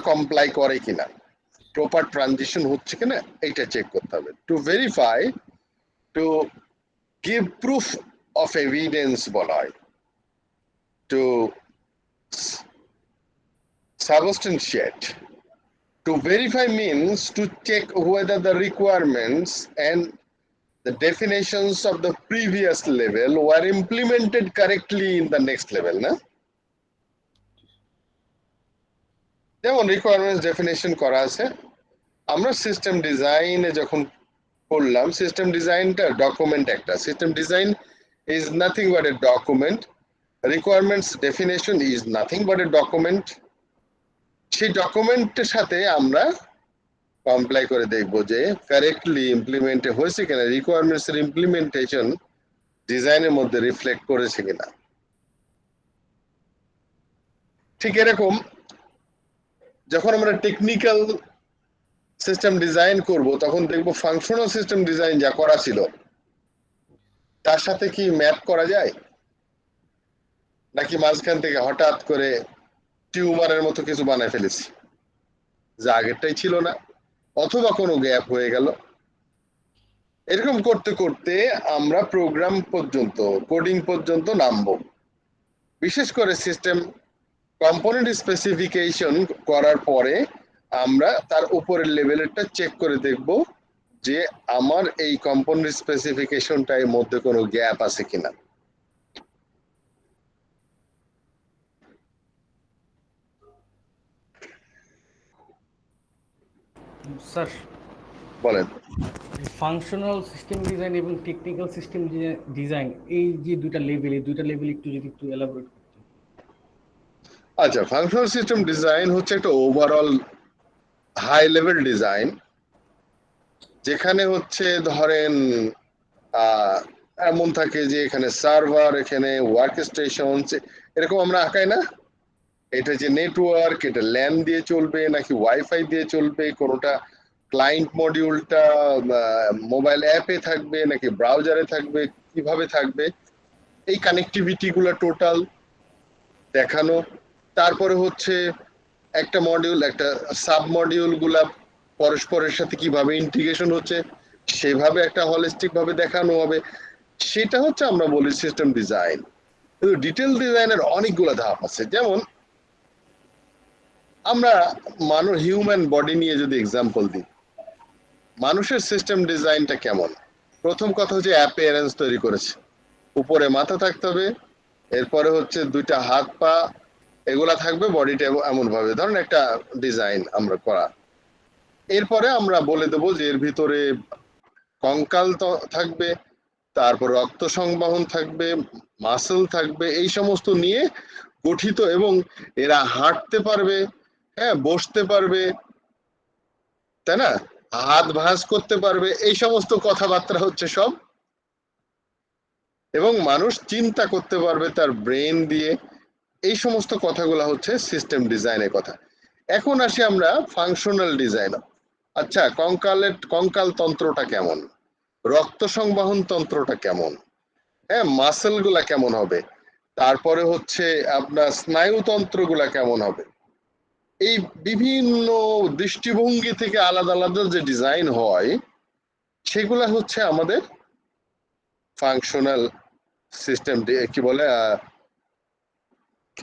কমপ্লাই করে কিনা, প্রপার ট্রানজিশন হচ্ছে কিনা এইটা চেক করতে হবে। To verify, to give proof of evidence বলা হয়, two সাবস্টেন্সিয়েট। To verify means to check whether the requirements and the definitions of the previous level were implemented correctly in the next level, na? যেমন requirements definition করা আছে, আমরা system ডিজাইনে যখন করলাম, system ডিজাইনটা ডকুমেন্ট একটা, system design is nothing but A document, requirements definition is nothing but A document. সেই ডকুমেন্টের সাথে আমরা কমপ্লাই করে দেখবো যে কারেক্টলি ইমপ্লিমেন্ট হয়েছে কিনা, রিকোয়ারমেন্টস এর ইমপ্লিমেন্টেশন ডিজাইনের মধ্যে রিফ্লেক্ট করেছে কিনা। ঠিক এরকম যখন আমরা টেকনিক্যাল সিস্টেম ডিজাইন করব তখন দেখবো ফাংশনাল সিস্টেম ডিজাইন যা করা ছিল তার সাথে কি ম্যাপ করা যায়, নাকি মাঝখান থেকে হঠাৎ করে টিউমারের মতো কিছু বানায় ফেলেছি যা আগেরটাই ছিল না, অথবা কোনো গ্যাপ হয়ে গেল। এরকম করতে করতে আমরা প্রোগ্রাম পর্যন্ত, কোডিং পর্যন্ত নামবো। বিশেষ করে সিস্টেম কম্পোনেন্ট স্পেসিফিকেশন করার পরে আমরা তার উপরের লেভেলেরটা চেক করে দেখব যে আমার এই কম্পোনেন্ট স্পেসিফিকেশনটার মধ্যে কোনো গ্যাপ আছে কিনা। স্যার বলেন। ফাংশনাল সিস্টেম ডিজাইন এবং টেকনিক্যাল সিস্টেম ডিজাইন এই যে দুইটা লেভেল, এই দুইটা লেভেল একটু যদি একটু এলাবোরেট করতেন। আচ্ছা, ফাংশনাল সিস্টেম ডিজাইন হচ্ছে একটা ওভারঅল হাই লেভেল ডিজাইন, যেখানে হচ্ছে ধরেন এমন থাকে যে এখানে সার্ভার, এখানে ওয়ার্ক স্টেশন, এরকম আমরা আঁকাই না, এটা যে নেটওয়ার্ক, এটা ল্যান দিয়ে চলবে নাকি ওয়াইফাই দিয়ে চলবে, কোনোটা ক্লায়েন্ট মডিউলটা মোবাইল অ্যাপে থাকবে নাকি ব্রাউজারে থাকবে, কিভাবে থাকবে, এই কানেক্টিভিটি গুলো টোটাল দেখানো। তারপরে হচ্ছে একটা মডিউল, একটা সাব মডিউল গুলা পরস্পরের সাথে কিভাবে ইন্টিগ্রেশন হচ্ছে সেভাবে একটা হলিস্টিক ভাবে দেখানো হবে, সেটা হচ্ছে আমরা বলি সিস্টেম ডিজাইন। কিন্তু ডিটেল ডিজাইনের অনেকগুলো ধাপ আছে। যেমন আমরা হিউম্যান বডি নিয়ে যদি এক্সাম্পল দিই, মানুষের সিস্টেম ডিজাইনটা কেমন? প্রথম কথা হচ্ছে অ্যাপিয়ারেন্স তৈরি করেছে, উপরে মাথা থাকতে হবে, এরপরে হচ্ছে দুইটা হাত পা এগুলা থাকবে, বডিটা এমন ভাবে ধরেন একটা ডিজাইন আমরা করা। এরপরে আমরা বলে দেবো যে এর ভিতরে কঙ্কাল থাকবে, তারপর রক্ত সংবহন থাকবে, মাসল থাকবে, এই সমস্ত নিয়ে গঠিত, এবং এরা হাঁটতে পারবে, হ্যাঁ বসতে পারবে, তাই না, হাত ভাঁজ করতে পারবে, এই সমস্ত কথাবার্তা হচ্ছে সব। এবং মানুষ চিন্তা করতে পারবে তার ব্রেন দিয়ে, এই সমস্ত কথাগুলো হচ্ছে সিস্টেম ডিজাইনের কথা। এখন আসি আমরা ফাংশনাল ডিজাইন। আচ্ছা, কঙ্কাল তন্ত্রটা কেমন, রক্ত সংবহন তন্ত্রটা কেমন, হ্যাঁ, মাসেল গুলা কেমন হবে, তারপরে হচ্ছে আপনার স্নায়ুতন্ত্র গুলা কেমন হবে, এই বিভিন্ন দৃষ্টিভঙ্গি থেকে আলাদা আলাদা যে ডিজাইন হয় সেগুলা হচ্ছে আমাদের ফাংশনাল সিস্টেম, কি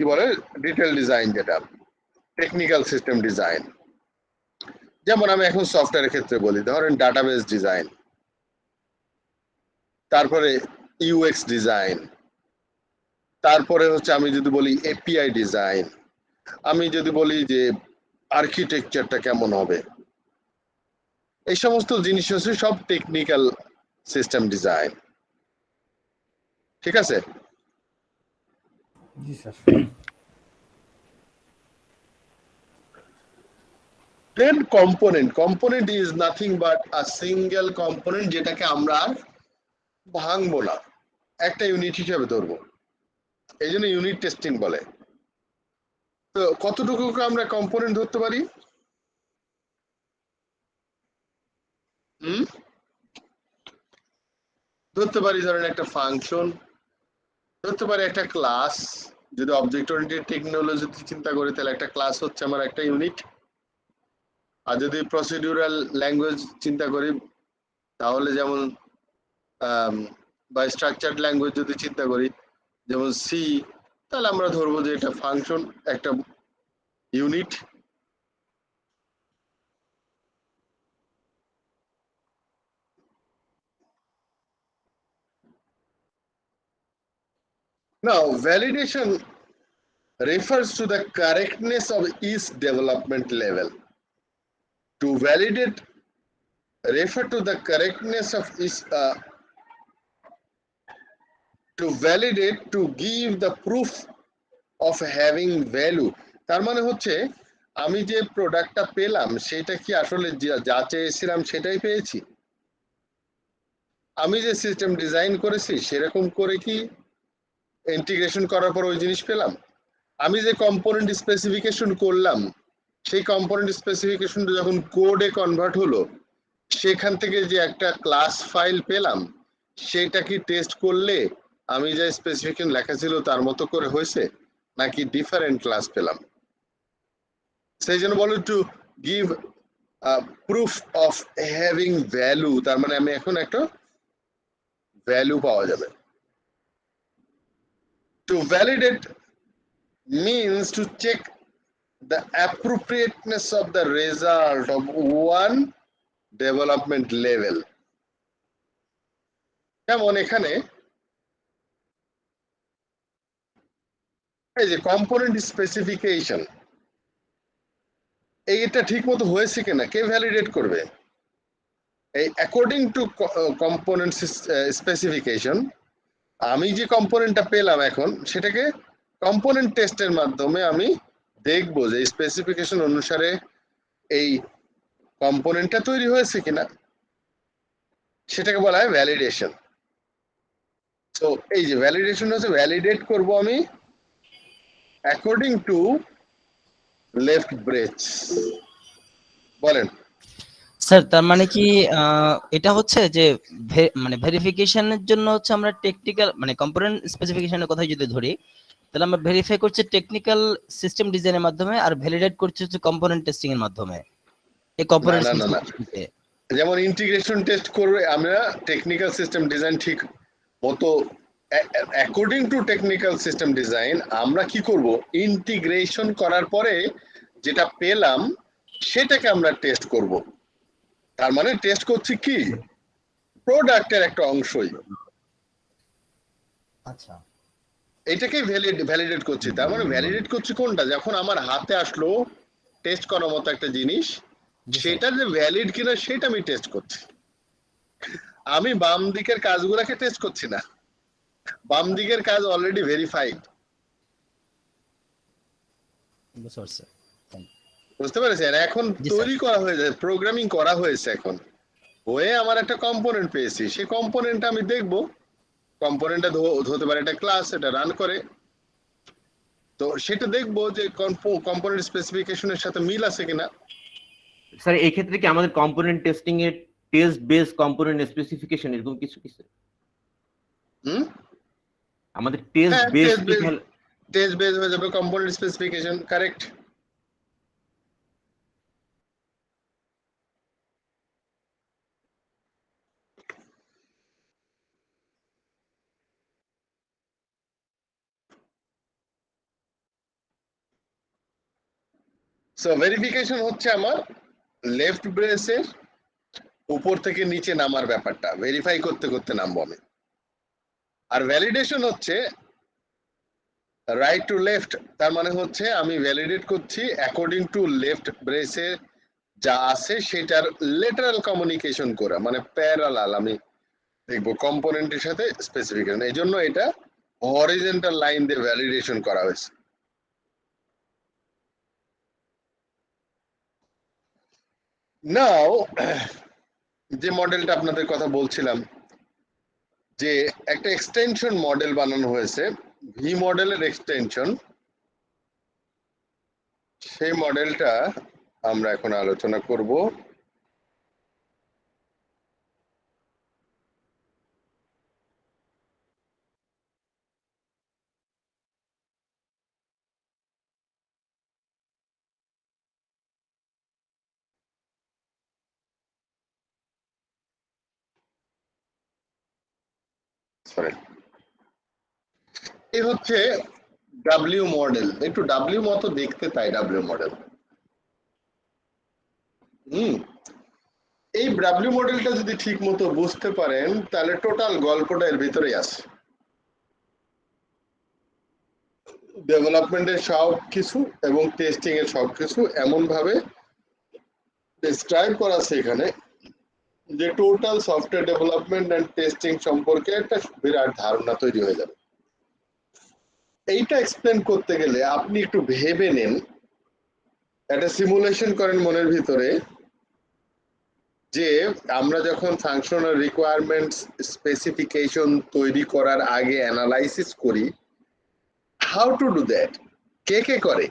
বলে ডিটেল ডিজাইন, যেটা টেকনিক্যাল সিস্টেম ডিজাইন। যেমন আমি এখন সফটওয়্যারের ক্ষেত্রে বলি, ধরেন ডাটাবেস ডিজাইন, তারপরে ইউএক্স ডিজাইন, তারপরে হচ্ছে আমি যদি বলি এপিআই ডিজাইন, আমি যদি বলি যে আর্কিটেকচারটা কেমন হবে, এই সমস্ত জিনিস হচ্ছে সব টেকনিক্যাল সিস্টেম ডিজাইন। ঠিক আছে? জি sir. Then component is nothing but a single component যেটাকে আমরা ভাঙবো না, একটা ইউনিট হিসেবে ধরবো, এই জন্য ইউনিট টেস্টিং বলে। তো কতটুকু আমরা কম্পোনেন্ট ধরতে পারি? ধরতে পারি ধরেন একটা ফাংশন, ধরতে পারি একটা ক্লাস, যদি অবজেক্ট ওরিয়েন্টেড টেকনোলজি চিন্তা করি তাহলে একটা ক্লাস হচ্ছে আমার একটা ইউনিট। আর যদি প্রসিডিউরাল ল্যাঙ্গুয়েজ চিন্তা করি তাহলে যেমন বা স্ট্রাকচারড ল্যাঙ্গুয়েজ যদি চিন্তা করি যেমন সি, তাহলে আমরা ধরবো যে এটা ফাংশন, একটা unit. Now, validation refers to the correctness of each development level. To validate, refer to the correctness of each, to validate, to give the proof of having value. তার মানে হচ্ছে আমি যে প্রোডাক্টটা পেলাম সেটা কি আসলে যা চেয়েছিলাম সেটাই পেয়েছি, আমি যে সিস্টেম ডিজাইন করেছি সেরকম করে কি ইন্টিগ্রেশন করার পর ওই জিনিস পেলাম, আমি যে কম্পোনেন্ট স্পেসিফিকেশন করলাম সেই কম্পোনেন্ট স্পেসিফিকেশনটা যখন কোডে কনভার্ট হলো সেখান থেকে যে একটা ক্লাস ফাইল পেলাম সেটা কি টেস্ট করলে আমি যে স্পেসিফিকেশন লেখা ছিল তার মতো করে হয়েছে নাকি ডিফারেন্ট ক্লাস পেলাম। সেই জন্য বলো to give proof of having value, তার মানে আমি এখন একটা ভ্যালু পাওয়া যাবে। To validate means to check the appropriateness of the result of one development level. যেমন এখানে এই যে কম্পোনেন্ট স্পেসিফিকেশন, এইটা ঠিক মতো হয়েছে কিনা কে ভ্যালিডেট করবে? এই অ্যাকর্ডিং টু কম্পোনেন্ট স্পেসিফিকেশন আমি যে কম্পোনেন্টটা পেলাম এখন সেটাকে কম্পোনেন্ট টেস্টের মাধ্যমে আমি দেখব যে স্পেসিফিকেশন অনুসারে এই কম্পোনেন্টটা তৈরি হয়েছে কিনা, সেটাকে বলা হয় ভ্যালিডেশন। তো এই যে ভ্যালিডেশন হচ্ছে ভ্যালিডেট করব আমি অ্যাকর্ডিং টু লেফট ব্রেচ। বলেন স্যার, তার মানে কি এটা হচ্ছে যে মানে ভেরিফিকেশনের জন্য হচ্ছে আমরা টেকনিক্যাল মানে কম্পোনেন্ট স্পেসিফিকেশনের কথা যদি ধরি তাহলে আমরা ভেরিফাই করছি টেকনিক্যাল সিস্টেম ডিজাইনের মাধ্যমে আর ভ্যালিডেট করছি হচ্ছে কম্পোনেন্ট টেস্টিং এর মাধ্যমে। এই কম্পোনেন্ট যেমন ইন্টিগ্রেশন টেস্ট করবে আমরা টেকনিক্যাল সিস্টেম ডিজাইন ঠিক মতো according to technical system design আমরা কি করব, ইন্টিগ্রেশন করার পরে যেটা পেলাম সেটাকে আমরা টেস্ট করব। তার মানে টেস্ট করছি কি প্রোডাক্টের একটা অংশই, আচ্ছা এটাকে ভ্যালিডেট করছি। তার মানে ভ্যালিডেট করছি কোনটা, যখন আমার হাতে আসলো টেস্ট করার মতো একটা জিনিস সেটা যে ভ্যালিড কিনা সেটা আমি টেস্ট করছি। আমি বাম দিকের কাজগুলোকে টেস্ট করছি না, বাম দিকের কাজ অলরেডি ভেরিফাইড। বুঝতে পেরেছেন? এখন তৈরি করা হয়েছে, প্রোগ্রামিং করা হয়েছে, এখন হয়ে আমার একটা কম্পোনেন্ট পেয়েছি, সেই কম্পোনেন্টটা আমি দেখবো, কম্পোনেন্টটা হতে পারে একটা ক্লাস, এটা রান করে। তো সেটা দেখবো যে কম্পোনেন্ট স্পেসিফিকেশনের সাথে মিল আছে কিনা। স্যার এই ক্ষেত্রে কি আমাদের কম্পোনেন্ট টেস্টিং এর টেস্ট বেস কম্পোনেন্ট স্পেসিফিকেশন এরকম কিছু কি স্যার? আমাদের টেস্ট বেস হয়ে যাবে component specification, correct. So verification হচ্ছে আমার লেফট ব্রেসের উপর থেকে নিচে নামার ব্যাপারটা ভেরিফাই করতে করতে নামবো আমি। আর ভ্যালিডেশন হচ্ছে রাইট টু লেফট, তার মানে হচ্ছে আমি ভ্যালিডেট করছি অ্যাকর্ডিং টু লেফট ব্রেসে যা আছে সেটার লেটারাল কমিউনিকেশন করা, মানে প্যারালাল আমি দেখবো কম্পোনেন্টের সাথে স্পেসিফিকেশন। এই জন্য এটা হরিজন্টাল লাইন দিয়ে ভ্যালিডেশন করা হয়েছে। নাও যে মডেলটা আপনাদের কথা বলছিলাম, যে একটা এক্সটেনশন মডেল বানানো হয়েছে, ভি মডেলের এক্সটেনশন, সেই মডেলটা আমরা এখন আলোচনা করব। এই হচ্ছে ডাব্লিউ মডেল, একটু ডাব্লিউ মতো দেখতে, তাই ডাব্লিউ মডেল। এই ডাব্লিউ মডেলটা যদি ঠিক মতো বুঝতে পারেন তাহলে টোটাল গল্পটা এর ভিতরেই আছে। ডেভেলপমেন্টের সব কিছু এবং টেস্টিং এর সব কিছু এমন ভাবে ডেসক্রাইব করা আছে এখানে যে total software development and testing সম্পর্কে একটা বিরাট ধারণা তৈরি হয়ে যাবে। এইটা এক্সপ্লেন করতে গেলে আপনি একটু ভেবে নেন, একটা সিমুলেশন করেন মনের ভিতরে, যে আমরা যখন ফাংশনাল রিকোয়ারমেন্টস স্পেসিফিকেশন তৈরি করার আগে অ্যানালাইসিস করি, হাউ টু ডু দ্যাট, কে কে করে,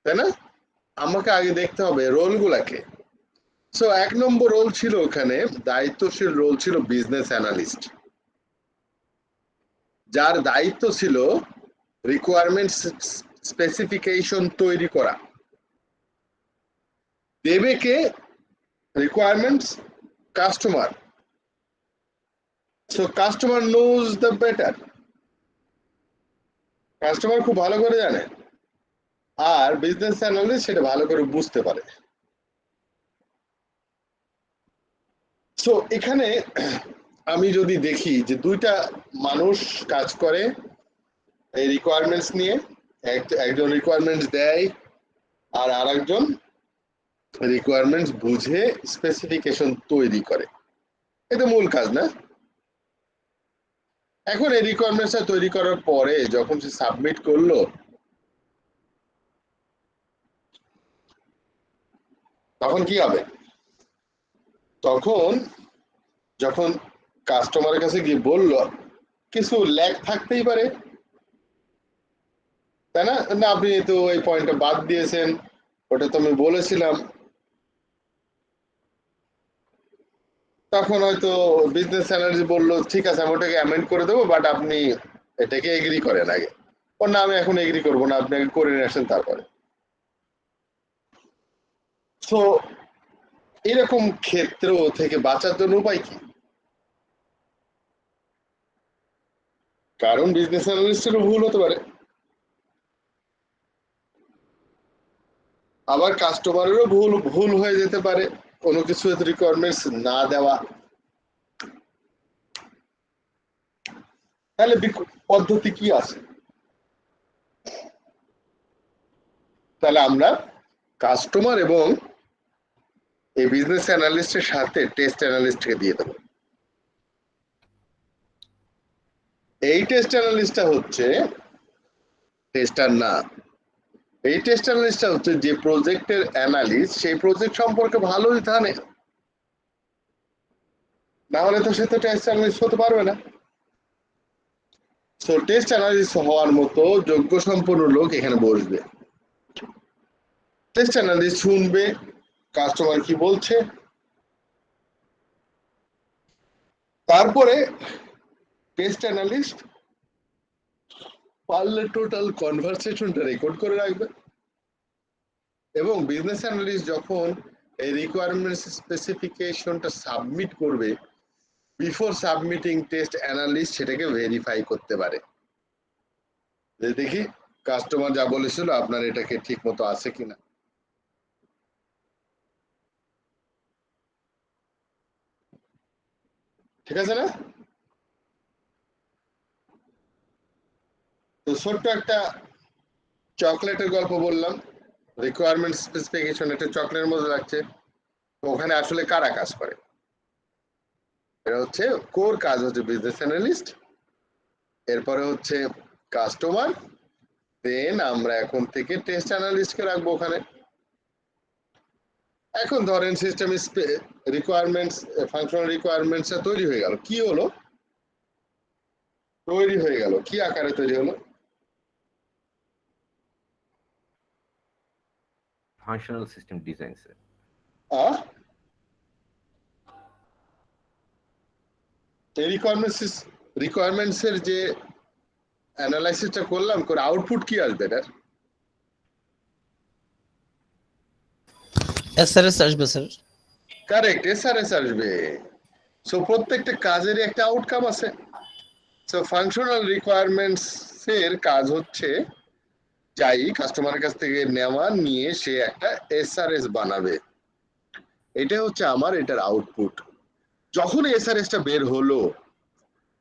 তাই না? আমাকে আগে দেখতে হবে রোলগুলাকে। সো 1 নম্বর রোল ছিল ওখানে, দায়িত্বশীল রোল ছিল বিজনেস অ্যানালিস্ট, যার দায়িত্ব ছিল রিকোয়ারমেন্ট স্পেসিফিকেশন তৈরি করা। দেবে কে requirements? Customer. So customer knows the better, customer খুব ভালো করে জানে, আর বিজনেস অ্যানালিস্ট সেটা ভালো করে বুঝতে পারে। সো এখানে আমি যদি দেখি যে দুইটা মানুষ কাজ করে এই রিকোয়ারমেন্টস নিয়ে, একজন রিকোয়ারমেন্টস দেয় আর আরেকজন রিকোয়ারমেন্টস বুঝে স্পেসিফিকেশন তৈরি করে, এটা মূল কাজ না? এখন এই রিকোয়ারমেন্টসটা তৈরি করার পরে যখন সে সাবমিট করলো, তখন কি হবে? তখন যখন কাস্টমারের কাছে গিয়ে বলল, কিছু ল্যাগ থাকতেই পারে, তাই না? না আপনি তো ওই পয়েন্টটা বাদ দিয়েছেন, ওটা তো আমি বলেছিলাম। তখন হয়তো বিজনেস অ্যানালিস্ট বললো, ঠিক আছে আমি ওটাকে অ্যামেন্ড করে দেবো, বাট আপনি এটাকে এগ্রি করেন আগে। ও না, আমি এখন এগ্রি করবো না, আপনি আগে করে নিয়ে আসেন তারপরে। তো এরকম ক্ষেত্র থেকে বাঁচার জন্য উপায় কি? কারণ বিজনেস অ্যানালিস্টেরও ভুল হতে পারে, আবার কাস্টমারেরও ভুল হয়ে যেতে পারে, কোনো কিছু রিকোয়ারমেন্টস না দেওয়া। তাহলে পদ্ধতি কি আছে? তাহলে আমরা কাস্টমার এবং এই বিজনেস অ্যানালিস্টের সাথে টেস্ট অ্যানালিস্টকে দিয়ে দেবো। এই টেস্ট অ্যানালিস্টটা হচ্ছে টেস্টার না, এই টেস্ট অ্যানালিস্টটা হচ্ছে যে প্রজেক্টের অ্যানালিস্ট, সেই প্রজেক্ট সম্পর্কে ভালোই জানে, না হলে তো সে তো টেস্ট অ্যানালিস্ট হতে পারবে না। সো টেস্ট অ্যানালিস্ট হওয়ার মতো যোগ্য সম্পন্ন লোক এখানে বসবে। টেস্ট অ্যানালিস্ট শুনবে কাস্টমার কি বলছে, তারপরে টেস্ট অ্যানালিস্ট পারলে টোটাল কনভারসেশনটা রেকর্ড করে রাখবে, এবং বিজনেস অ্যানালিস্ট যখন এই রিকোয়ারমেন্ট স্পেসিফিকেশনটা সাবমিট করবে, বিফোর সাবমিটিং টেস্ট অ্যানালিস্ট সেটাকে ভেরিফাই করতে পারে যে দেখি কাস্টমার যা বলেছিল আপনার এটাকে ঠিক মতো আছে কিনা। ঠিক আছে না? তো ছোট্ট একটা চকলেটের গল্প বললাম, রিকোয়ারমেন্ট স্পেসিফিকেশন একটা চকলেটের মধ্যে লাগছে, ওখানে আসলে কারা কাজ করে? এটা হচ্ছে কোর কাজ হচ্ছে বিজনেস অ্যানালিস্ট, এরপরে হচ্ছে কাস্টমার, দেন আমরা এখন থেকে টেস্ট অ্যানালিস্টকে রাখবো ওখানে। এখন ধরেন সিস্টেম রিকোয়ারমেন্টস, ফাংশনাল রিকোয়ারমেন্টসটা তৈরি হয়ে গেল, কি হলো? তৈরি হয়ে গেল, কি আকারে তৈরি হলো? Functional system design sir. Requirements এর যে অ্যানালাইসিসটা করলাম, করে আউটপুট কি আসবে এটার? এসআরএস আসবে স্যার। কারেক্ট, এসআরএস আসবে। সো প্রত্যেকটা কাজেরই একটা আউটকাম আছে। সো ফাংশনাল রিকোয়ারমেন্টস এর কাজ হচ্ছে চাই কাস্টমারের কাছ থেকে নেওয়া, নিয়ে সে একটা এসআরএস বানাবে, এটা হচ্ছে আমার এটার আউটপুট। যখন এসআরএসটা বের হলো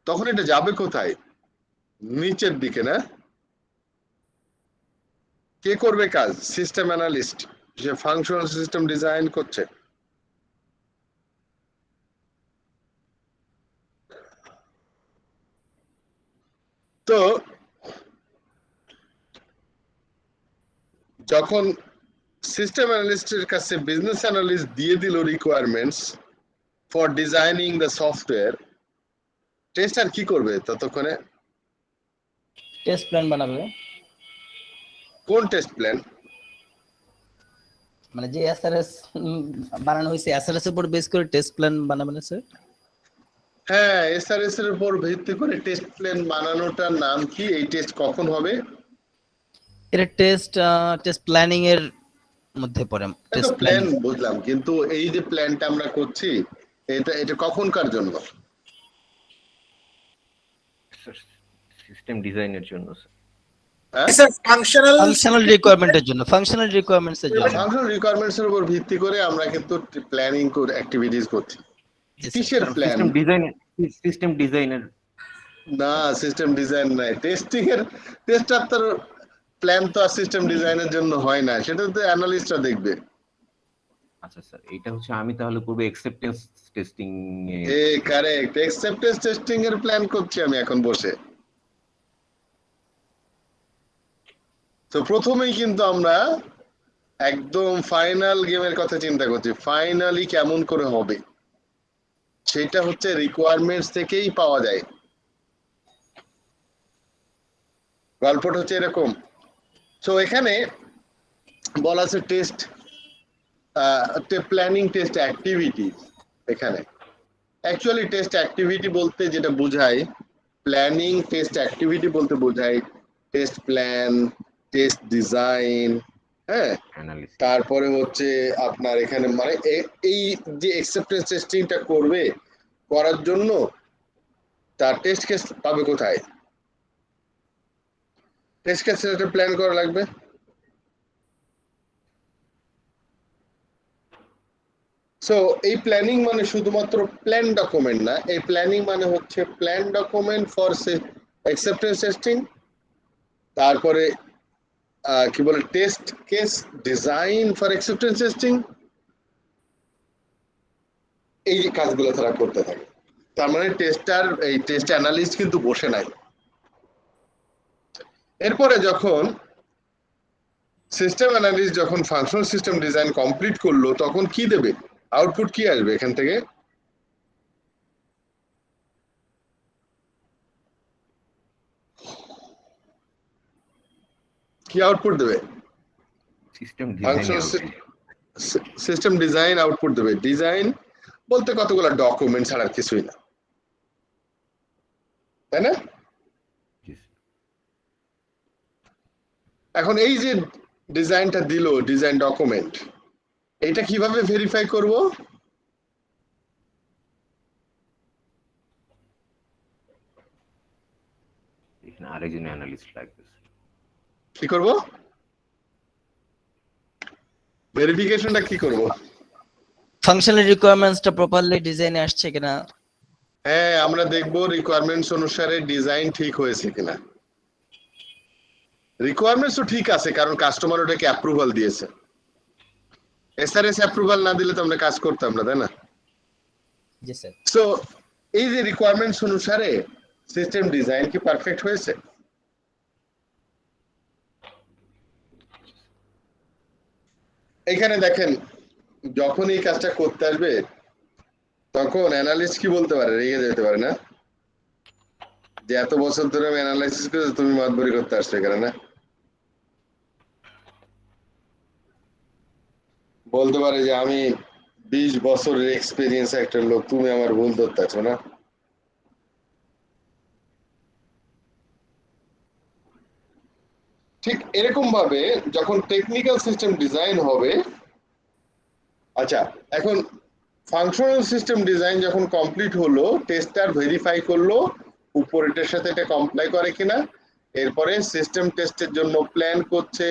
তখন এটা যাবে কোথায়? নিচের দিকে না? কে করবে কাজ? সিস্টেম অ্যানালিস্ট, যে ফাংশনাল সিস্টেম ডিজাইন করছে। তো যখন সিস্টেম অ্যানালিস্টের কাছে বিজনেস অ্যানালিস্ট দিয়ে দিল requirements for designing the software, tester কি করবে ততক্ষণে? টেস্ট প্ল্যান বানাবে। কোন টেস্ট প্ল্যান? মানে যে এসআরএস বানানো হয়েছে, এসআরএস এর উপর বেস করে টেস্ট প্ল্যান বানাবে না স্যার? হ্যাঁ, এসআরএস এর উপর ভিত্তি করে টেস্ট প্ল্যান বানানোটার নাম কি? এই টেস্ট কখন হবে? এটা টেস্ট প্ল্যানিং এর মধ্যে পড়ে। টেস্ট প্ল্যান বুঝলাম, কিন্তু এই যে প্ল্যানটা আমরা করছি এটা কখনকার জন্য? সিস্টেম ডিজাইনের জন্য স্যার। স্যার ফাংশনাল রিকোয়ারমেন্টের জন্য, ফাংশনাল রিকোয়ারমেন্টস এর জন্য। ফাংশনাল রিকোয়ারমেন্টস এর উপর ভিত্তি করে আমরা কিন্তু প্ল্যানিং অ্যাক্টিভিটিস করছি। কিসের প্ল্যান? সিস্টেম ডিজাইন, সিস্টেম ডিজাইনের না, সিস্টেম ডিজাইন নাই। টেস্টিং এর টেস্টার তো প্ল্যান তো আর সিস্টেম ডিজাইনের জন্য হয় না, সেটা তো অ্যানালিস্টরা দেখবে। আচ্ছা স্যার, এটা হচ্ছে আমি তাহলে করব অ্যাকসেপ্টেন্স টেস্টিং এ। কারেক্ট, অ্যাকসেপ্টেন্স টেস্টিং এর প্ল্যান করছি আমি এখন বসে। তো প্রথমেই কিন্তু আমরা একদম ফাইনাল গেমের কথা চিন্তা করছি, ফাইনালি কেমন করে হবে সেটা হচ্ছে রিকোয়ারমেন্টস থেকেই পাওয়া যায়। গল্পটা হচ্ছে এরকম। সো এখানে বলা আছে টেস্ট প্ল্যানিং টেস্ট অ্যাক্টিভিটি। এখানে অ্যাকচুয়ালি টেস্ট অ্যাক্টিভিটি বলতে যেটা বোঝায়, প্ল্যানিং টেস্ট অ্যাক্টিভিটি বলতে বোঝায় টেস্ট প্ল্যান, টেস্ট ডিজাইন, হ্যাঁ, তারপরে হচ্ছে আপনার এখানে মানে এই যে অ্যাকসেপ্টেন্স টেস্টিংটা করবে, করার জন্য তার টেস্ট কেস পাবে কোথায়? টেস্ট কেস সেটা প্ল্যান করা লাগবে। সো এই প্ল্যানিং মানে শুধুমাত্র প্ল্যান ডকুমেন্ট না, এই প্ল্যানিং মানে হচ্ছে plan document for acceptance testing, তারপরে কি বলে test case design for acceptance testing, এই যে কাজগুলো তারা করতে থাকে। তার মানে টেস্টার, এই টেস্ট অ্যানালিস্ট কিন্তু বসে নাই। এরপরে যখন সিস্টেম অ্যানালিস্ট যখন ফাংশনাল সিস্টেম ডিজাইন কমপ্লিট করলো, তখন কি দেবে? আউটপুট কি আসবে এখান থেকে? কি আউটপুট দেবে? System function design system design output দেবে। ডিজাইন বলতে কতগুলো ডকুমেন্ট ছাড়া আর কিছুই না, তাই না? এখন এই যে ডিজাইনটা দিল, ডিজাইন ডকুমেন্ট, এটা কিভাবে ভেরিফাই করব? এখানে আরেকজন অ্যানালিস্ট লাগবে। কি করব? ভেরিফিকেশনটা কি করব? ফাংশনাল রিকোয়ারমেন্টসটা প্রপারলি ডিজাইনে আসছে কিনা। হ্যাঁ, আমরা দেখব রিকোয়ারমেন্টস অনুসারে ডিজাইন ঠিক হয়েছে কিনা। রিকোয়ারমেন্টস তো ঠিক আছে, কারণ কাস্টমার ওটাকে অ্যাপ্রুভাল দিয়েছে। এসআরএস অ্যাপ্রুভাল না দিলে তো আমরা কাজ করতাম না, তাই না? জি স্যার। সো এই যে রিকোয়ারমেন্টস অনুসারে সিস্টেম ডিজাইন কি পারফেক্ট হয়েছে? এখানে দেখেন, যখন এই কাজটা করতে আসবে তখন অ্যানালিস্ট কি বলতে পারে? রেগে যেতে পারে না যে এত বছর ধরে আমি অ্যানালাইসিস করে তুমি মাতবরি করতে আসছো এখানে, না? বলতে পারে যে আমি 20 বছরের এক্সপেরিয়েন্স একটা লোক, তুমি আমার ভুল ধরতে আছো না? ঠিক এরকম ভাবে যখন টেকনিক্যাল সিস্টেম ডিজাইন হবে, আচ্ছা এখন ফাংশনাল সিস্টেম ডিজাইন যখন কমপ্লিট হলো, টেস্টার ভেরিফাই করলো উপরেটার সাথে এটা কমপ্লাই করে কিনা, এরপরে সিস্টেম টেস্টের জন্য প্ল্যান করছে,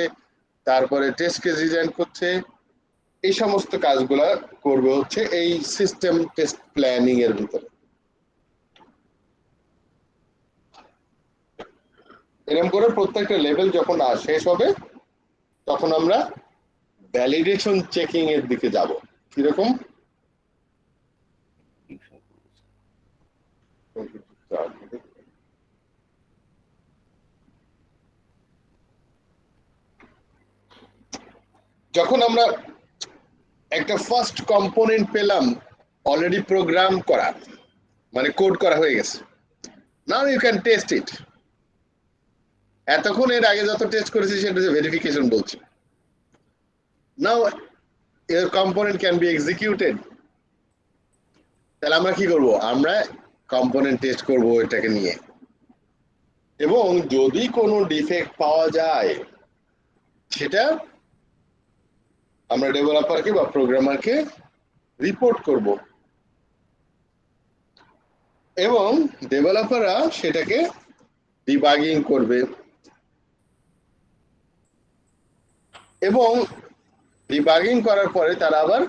তারপরে টেস্ট কেস ডিজাইন করছে, এই সমস্ত কাজগুলা করবে হচ্ছে এই সিস্টেম টেস্ট প্ল্যানিং এর ভিতরে। এরকম করে প্রত্যেকটা লেভেল যখন শেষ হবে তখন আমরা ভ্যালিডেশন চেকিং এর দিকে যাব। কিরকম? যখন আমরা একটা ফার্স্ট কম্পোনেন্ট পেলাম অলরেডি প্রোগ্রাম করা, মানে কোড করা হয়ে গেছে, নাও ইউ ক্যান টেস্ট ইট। এতক্ষণ এর আগে যত টেস্ট করেছি সেটা ভেরিফিকেশন বলছে। নাও your component can be executed। তাহলে আমরা কি করব? আমরা কম্পোনেন্ট টেস্ট করব এটাকে নিয়ে, এবং যদি কোনো ডিফেক্ট পাওয়া যায় সেটা আমরা ডেভেলপারকে বা প্রোগ্রামারকে রিপোর্ট করব, এবং ডেভেলপাররা সেটাকে ডিবাগিং করবে, এবং ডিবাগিং করার পরে তারা আবার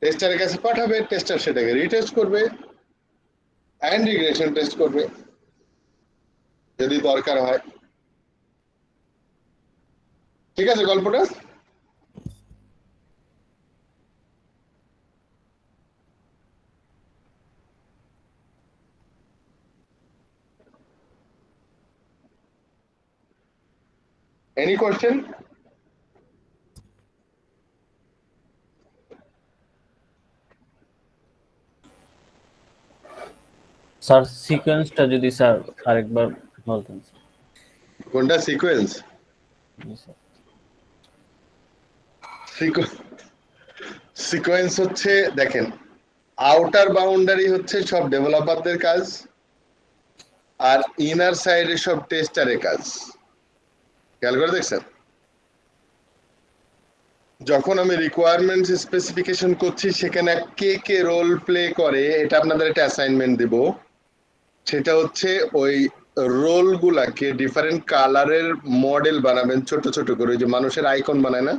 টেস্টারের কাছে পাঠাবে, টেস্টার সেটাকে রিটেস্ট করবে এন্ড রিগ্রেশন টেস্ট করবে যদি দরকার হয়। ঠিক আছে গল্পটা? Any question? স্যার সিকোয়েন্সটা যদি স্যার আরেকবার বলতেন। কোনটা সিকোয়েন্স? জি স্যার। সিকোয়েন্স হচ্ছে, দেখেন, আউটার বাউন্ডারি হচ্ছে সব ডেভেলপারদের কাজ, আর ইনার সাইডে সব টেস্টারের কাজ। খেয়াল করে দেখছেন? যখন আমি রিকোয়ারমেন্টস স্পেসিফিকেশন করছি সেখানে কে কে রোল প্লে করে, এটা আপনাদের একটা অ্যাসাইনমেন্ট দেব। সেটা হচ্ছে ওই রোল গুলাকে ডিফারেন্ট কালারের মডেল বানাবেন, ছোট ছোট করে, ওই যে মানুষের আইকন বানায় না,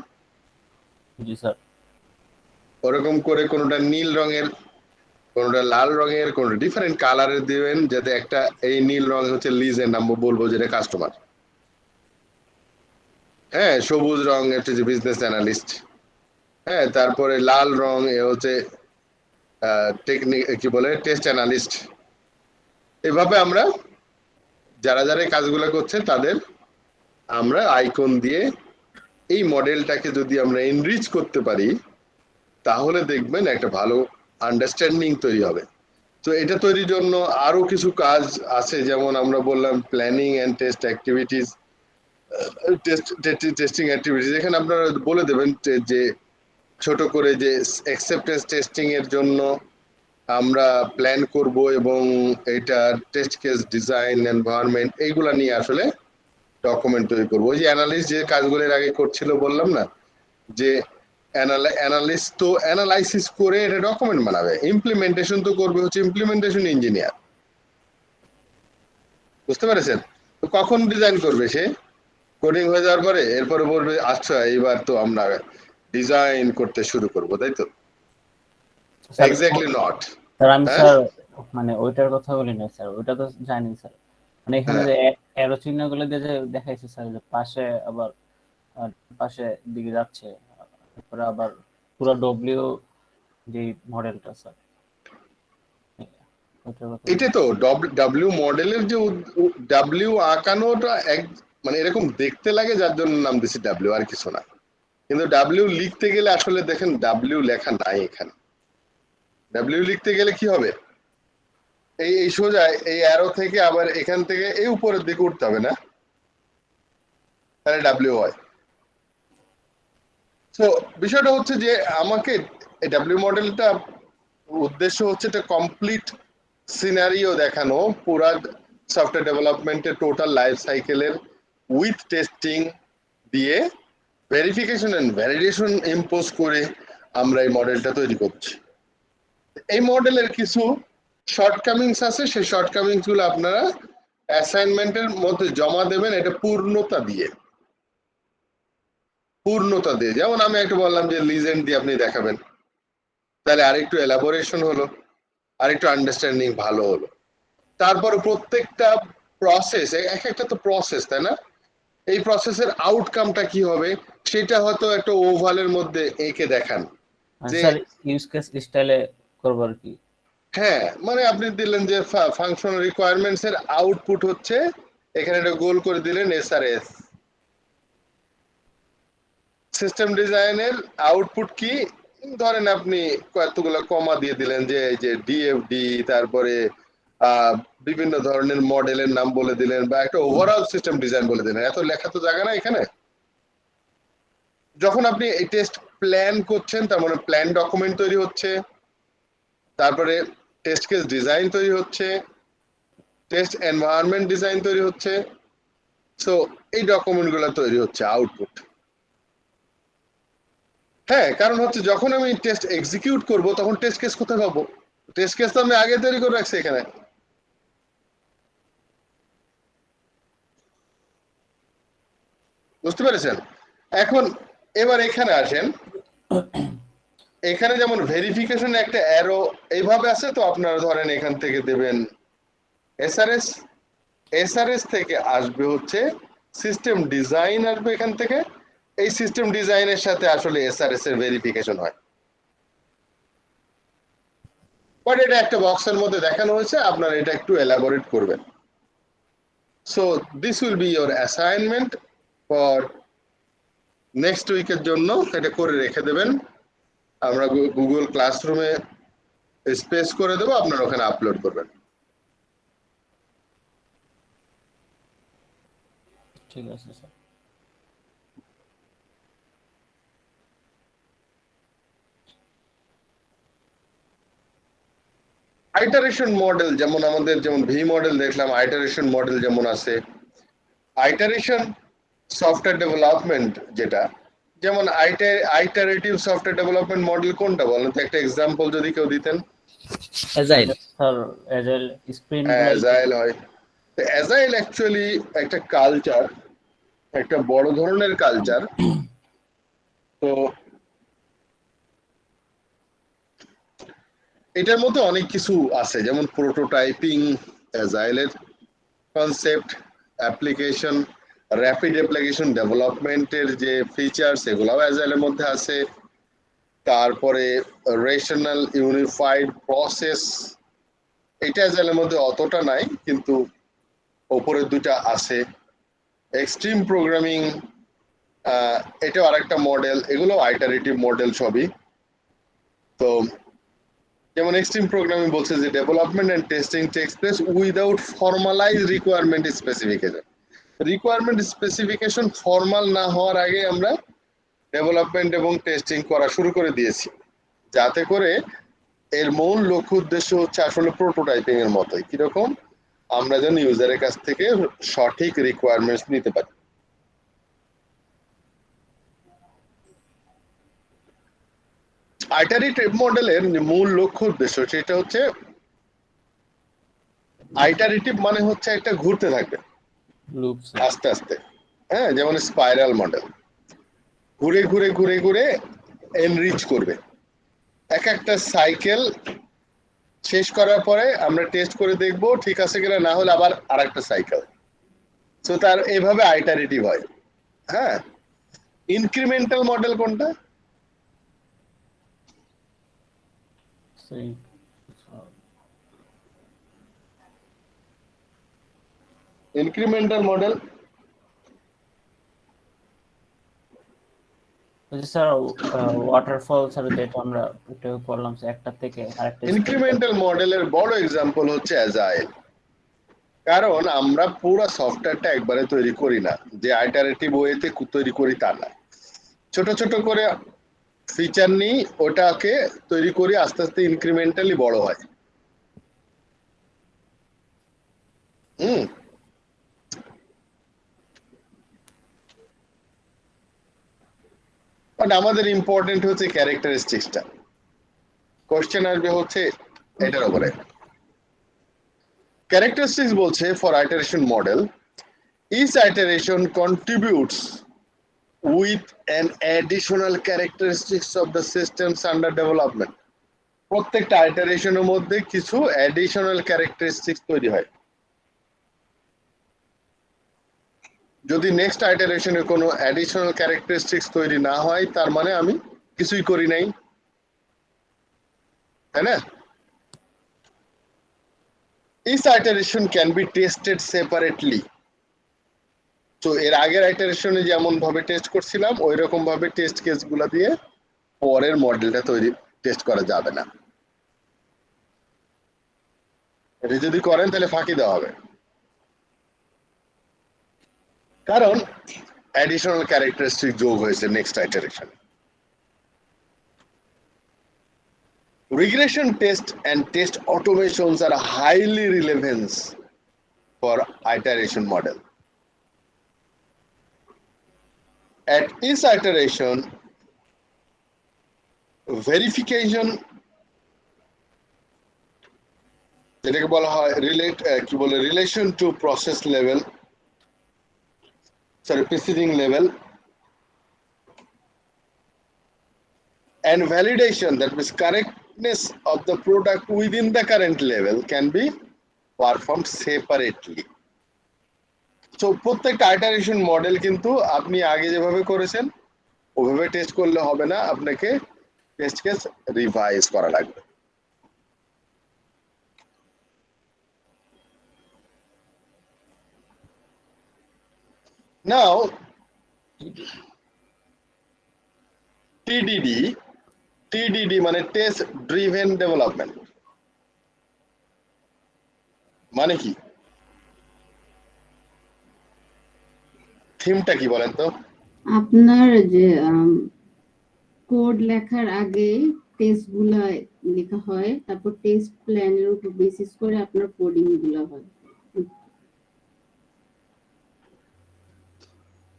জি স্যার, ওরকম করে কোনোটা নীল রঙের, কোনোটা লাল রঙের, কোনোটা ডিফারেন্ট কালারের দিবেন, যাতে একটা এই নীল রং হচ্ছে লিজেন্ড, আমরা বলবো যেটা কাস্টমার, হ্যাঁ, সবুজ রং এটা যে বিজনেস অ্যানালিস্ট, হ্যাঁ, তারপরে লাল রং এ হচ্ছে টেকনিক কি বলে টেস্ট অ্যানালিস্ট। এভাবে আমরা যারা যারা এই কাজগুলো করছে তাদের আমরা আইকন দিয়ে এই মডেলটাকে যদি আমরা এনরিচ করতে পারি তাহলে দেখবেন একটা ভালো আন্ডারস্ট্যান্ডিং তৈরি হবে। তো এটা তৈরির জন্য আরো কিছু কাজ আছে, যেমন আমরা বললাম planning and test activities, testing activities. এখানে আপনারা বলে দেবেন যে ছোট করে যে অ্যাকসেপ্টেন্স টেস্টিং এর জন্য আমরা প্ল্যান করব এবং এটা টেস্ট কেস ডিজাইন এনভায়রনমেন্ট এইগুলা নিয়ে আসলে ডকুমেন্ট তৈরি করবো। ওই যে অ্যানালিস্ট যে কাজগুলো এর আগে করছিল বললাম না, যে অ্যানালিস্ট তো অ্যানালাইসিস করে এটা ডকুমেন্ট বানাবে, ইমপ্লিমেন্টেশন তো করবে হচ্ছে ইমপ্লিমেন্টেশন ইঞ্জিনিয়ার। বুঝতে পেরেছেন? তো কখন ডিজাইন করবে সে? কোডিং হয়ে যাওয়ার পরে এরপরে বলবে আচ্ছা এইবার তো আমরা ডিজাইন করতে শুরু করব, তাই তো? Exactly not sir. আমি স্যার মানে ওইটার কথা বলি না স্যার, ওইটা তো জানি স্যার। মানে এখানে যে অ্যারো চিহ্নগুলো দিয়ে যে দেখাইছে স্যার, যে পাশে আবার পাশে দিকে যাচ্ছে, তারপরে আবার পুরো ডব্লিউ যে মডেলটা স্যার, এটা তো ডাব্লিউ মডেলের যে ডাব্লিউ আঁকানোটা মানে এরকম দেখতে লাগে যার জন্য নাম দিছি ডাব্লিউ, আর কিছু না। কিন্তু ডাব্লিউ লিখতে গেলে আসলে দেখেন ডাব্লিউ লেখা নাই এখানে। ডাব্লিউ লিখতে গেলে কি হবে, এই সোজা এই অ্যারো থেকে আবার এখান থেকে এই উপরের দিকে উঠতে হবে না, তাহলে ডাব্লিউ হয়। তো বিষয়টা হচ্ছে যে আমাকে ডাব্লিউ মডেলটা উদ্দেশ্য হচ্ছে এটা কমপ্লিট সিনারিও দেখানো, পুরা সফটওয়্যার ডেভেলপমেন্টের টোটাল লাইফ সাইকেলের উইথ টেস্টিং দিয়ে ভেরিফিকেশন এন্ড ভ্যালিডেশন ইম্পোজ করে আমরা এই মডেলটা তৈরি করছি। এই মডেলের কিছু শর্টকামিংস আছে, সেই শর্টকামিংস গুলো আপনারা অ্যাসাইনমেন্টের মধ্যে জমা দেবেন, এটা পূর্ণতা দিয়ে। যেমন আমি একটা বললাম যে লিজেন্ড দিয়ে আপনি দেখাবেন, তাহলে আরেকটু এলাবোরেশন হলো, আরেকটু আন্ডারস্ট্যান্ডিং ভালো হলো। তারপর প্রত্যেকটা প্রসেস, এক একটা তো প্রসেস, তাই না? এই প্রসেসের আউটকামটা কি হবে সেটা হয়তো একটা ওভালের মধ্যে এঁকে দেখান। স্যার ইউজ কেস স্টাইলে করব আর কি। হ্যাঁ, মানে আপনি দিলেন যে ফাংশনাল রিকোয়ারমেন্টস এর আউটপুট হচ্ছে, এখানে একটা গোল করে দিলেন এসআরএস। সিস্টেম ডিজাইনের আউটপুট কি, ধরেন আপনি কতগুলো কমা দিয়ে দিলেন যে এই যে ডিএফডি, তারপরে বিভিন্ন ধরনের মডেলের নাম বলে দিলেন, বা একটা ওভারঅল সিস্টেম ডিজাইন বলে দিলেন। এত লেখা তো জায়গা না এখানে। যখন আপনি এই টেস্ট প্ল্যান করছেন, তার মানে প্ল্যান ডকুমেন্ট তৈরি হচ্ছে, তারপরে টেস্ট কেস ডিজাইন তৈরি হচ্ছে, টেস্ট এনভায়রনমেন্ট ডিজাইন তৈরি হচ্ছে। সো এই ডকুমেন্টগুলো তৈরি হচ্ছে আউটপুট। হ্যাঁ, কারণ হচ্ছে যখন আমি টেস্ট এক্সিকিউট করব তখন টেস্ট কেস কোথায় পাবো? টেস্ট কেস তো আমি আগে তৈরি করে রাখছি এখানে। বুঝতে পেরেছেন? এখন এবার এখানে আসেন, এখানে যেমন ভেরিফিকেশন একটা অ্যারো এইভাবে আছে, তো আপনারা ধরেন এখান থেকে দেবেন এসআরএস, এসআরএস থেকে আসবে হচ্ছে সিস্টেম ডিজাইন, আসবে এখান থেকে। এই সিস্টেম ডিজাইনের সাথে আসলে এসআরএস এর ভেরিফিকেশন হয়, বাট এটা একটা বক্সের মধ্যে দেখানো হয়েছে, আপনারা এটা একটু এলাবোরেট করবেন। So this will be your assignment for next উইকের জন্য। এটা করে রেখে দেবেন, আমরা গুগল ক্লাসরুমে স্পেস করে দেবো, আপনারা ওখানে আপলোড করবেন। ঠিক আছে স্যার। আইটারেশন মডেল যেমন আমাদের, যেমন ভি মডেল দেখলাম, আইটারেশন মডেল যেমন আছে। আইটারেশন সফটওয়্যার ডেভেলপমেন্ট যেটা, যেমন আইটারেটিভ সফটওয়্যার ডেভেলপমেন্ট মডেল কোনটা বলেন তো? একটা এক্সাম্পল যদি কেউ দিতেন। Agile sir agile sprint agile হয়। তো অ্যাজাইল অ্যাকচুয়ালি একটা কালচার, একটা বড় ধরনের কালচার। তো এটার মধ্যে অনেক কিছু আছে, যেমন প্রোটোটাইপিং, অ্যাজাইলের কনসেপ্ট, অ্যাপ্লিকেশন, র্যাপিড অ্যাপ্লিকেশন ডেভেলপমেন্টের যে ফিচার্স, এগুলাও অ্যাজাইলের মধ্যে আছে। তারপরে রেশনাল ইউনিফাইড প্রসেস, এটা অ্যাজাইলের মধ্যে অতটা নাই, কিন্তু ওপরের দুটা আছে। এক্সট্রিম প্রোগ্রামিং, এটাও আরেকটা মডেল। এগুলো আইটারেটিভ মডেল সবই। তো যেমন এক্সট্রিম প্রোগ্রামিং বলছে যে development and testing takes place without formalize requirement specification. Requirement specification formal না হওয়ার আগে আমরা ডেভেলপমেন্ট এবং টেস্টিং করা শুরু করে দিয়েছি, যাতে করে এর মূল লক্ষ্য উদ্দেশ্য হচ্ছে আসলে প্রোটোটাইপিং এর মতোই, কিরকম আমরা যেন ইউজারের কাছ থেকে সঠিক রিকোয়ারমেন্টস নিতে পারি। আইটারেটিভ মডেলের মূল লক্ষ্য উদ্দেশ্য সেটা হচ্ছে, আইটারেটিভ মানে হচ্ছে একটা ঘুরতে থাকবে লুপ আস্তে আস্তে, হ্যাঁ, যেমন স্পাইরাল মডেল ঘুরে ঘুরে ঘুরে ঘুরে এনরিচ করবে। এক একটা সাইকেল শেষ করার পরে আমরা টেস্ট করে দেখব ঠিক আছে কিনা, না হলে আবার আরেকটা সাইকেল। তো তার এভাবে আইটারেটিভ হয়। হ্যাঁ, ইনক্রিমেন্টাল মডেল কোনটা? Incremental model sir waterfall sir যেটা আমরা একটু পড়লাম একটা থেকে আরেকটা। ইনক্রিমেন্টাল মডেলের বড় এক্সাম্পল হচ্ছে অ্যাজাইল। কারণ আমরা পুরো সফটওয়্যারটা একবারে তৈরি করি না, যে আইটারেটিভ ওয়েতে তৈরি করি তা না, ছোট ছোট করে ফিচার নিই, ওটাকে তৈরি করি, আস্তে আস্তে ইনক্রিমেন্টালি বড় হয়। বাট আমাদের ইম্পর্টেন্ট হচ্ছে ক্যারেক্টারিস্টিক্সটা। কোশ্চেন আসবে হচ্ছে এটার উপরে। ক্যারেক্টারিস্টিক্স বলছে for iteration model, each iteration contributes with an additional characteristics of the systems under development. প্রত্যেকটা আইটারেশনের মধ্যে কিছু অ্যাডিশনাল ক্যারেক্টারিস্টিক্স তৈরি হয়। যদি নেক্সট আইটারেশনে কোনো অ্যাডিশনাল ক্যারেক্টারিস্টিক্স তৈরি না হয়, তার মানে আমি কিছুই করি নাই, তাই না? Each iteration can be tested separately. তো এর আগের আইটারেশনে যেমন ভাবে টেস্ট করছিলাম ওই রকম ভাবে টেস্ট কেসগুলো দিয়ে পরের মডেলটা তৈরি টেস্ট করা যাবে না। এটা যদি করেন তাহলে ফাঁকি দেওয়া হবে, কারণ অ্যাডিশনাল ক্যারেক্টারিস্টিক যোগ হয়েছে next iteration. Regression test and test automations are highly relevant for iteration model. At each iteration, verification যেটাকে বলা হয় relation to process level, preceding level, and validation, that means correctness of the product within the current level, can be performed separately. So প্রত্যেকটা iteration model কিন্তু আপনি আগে যেভাবে করেছেন ওভাবে টেস্ট করলে হবে না, আপনাকে টেস্ট কেস রিভাইজ করা লাগবে। নাও টিডিডি মানে টেস্ট ড্রিভেন ডেভেলপমেন্ট মানে কি? থিমটা কি বলেন তো? আপনার যে কোড লেখার আগে টেস্ট গুলা লেখা হয়, তারপর টেস্ট প্ল্যানের উপর বেসিস করে আপনার কোডিং গুলা হয়।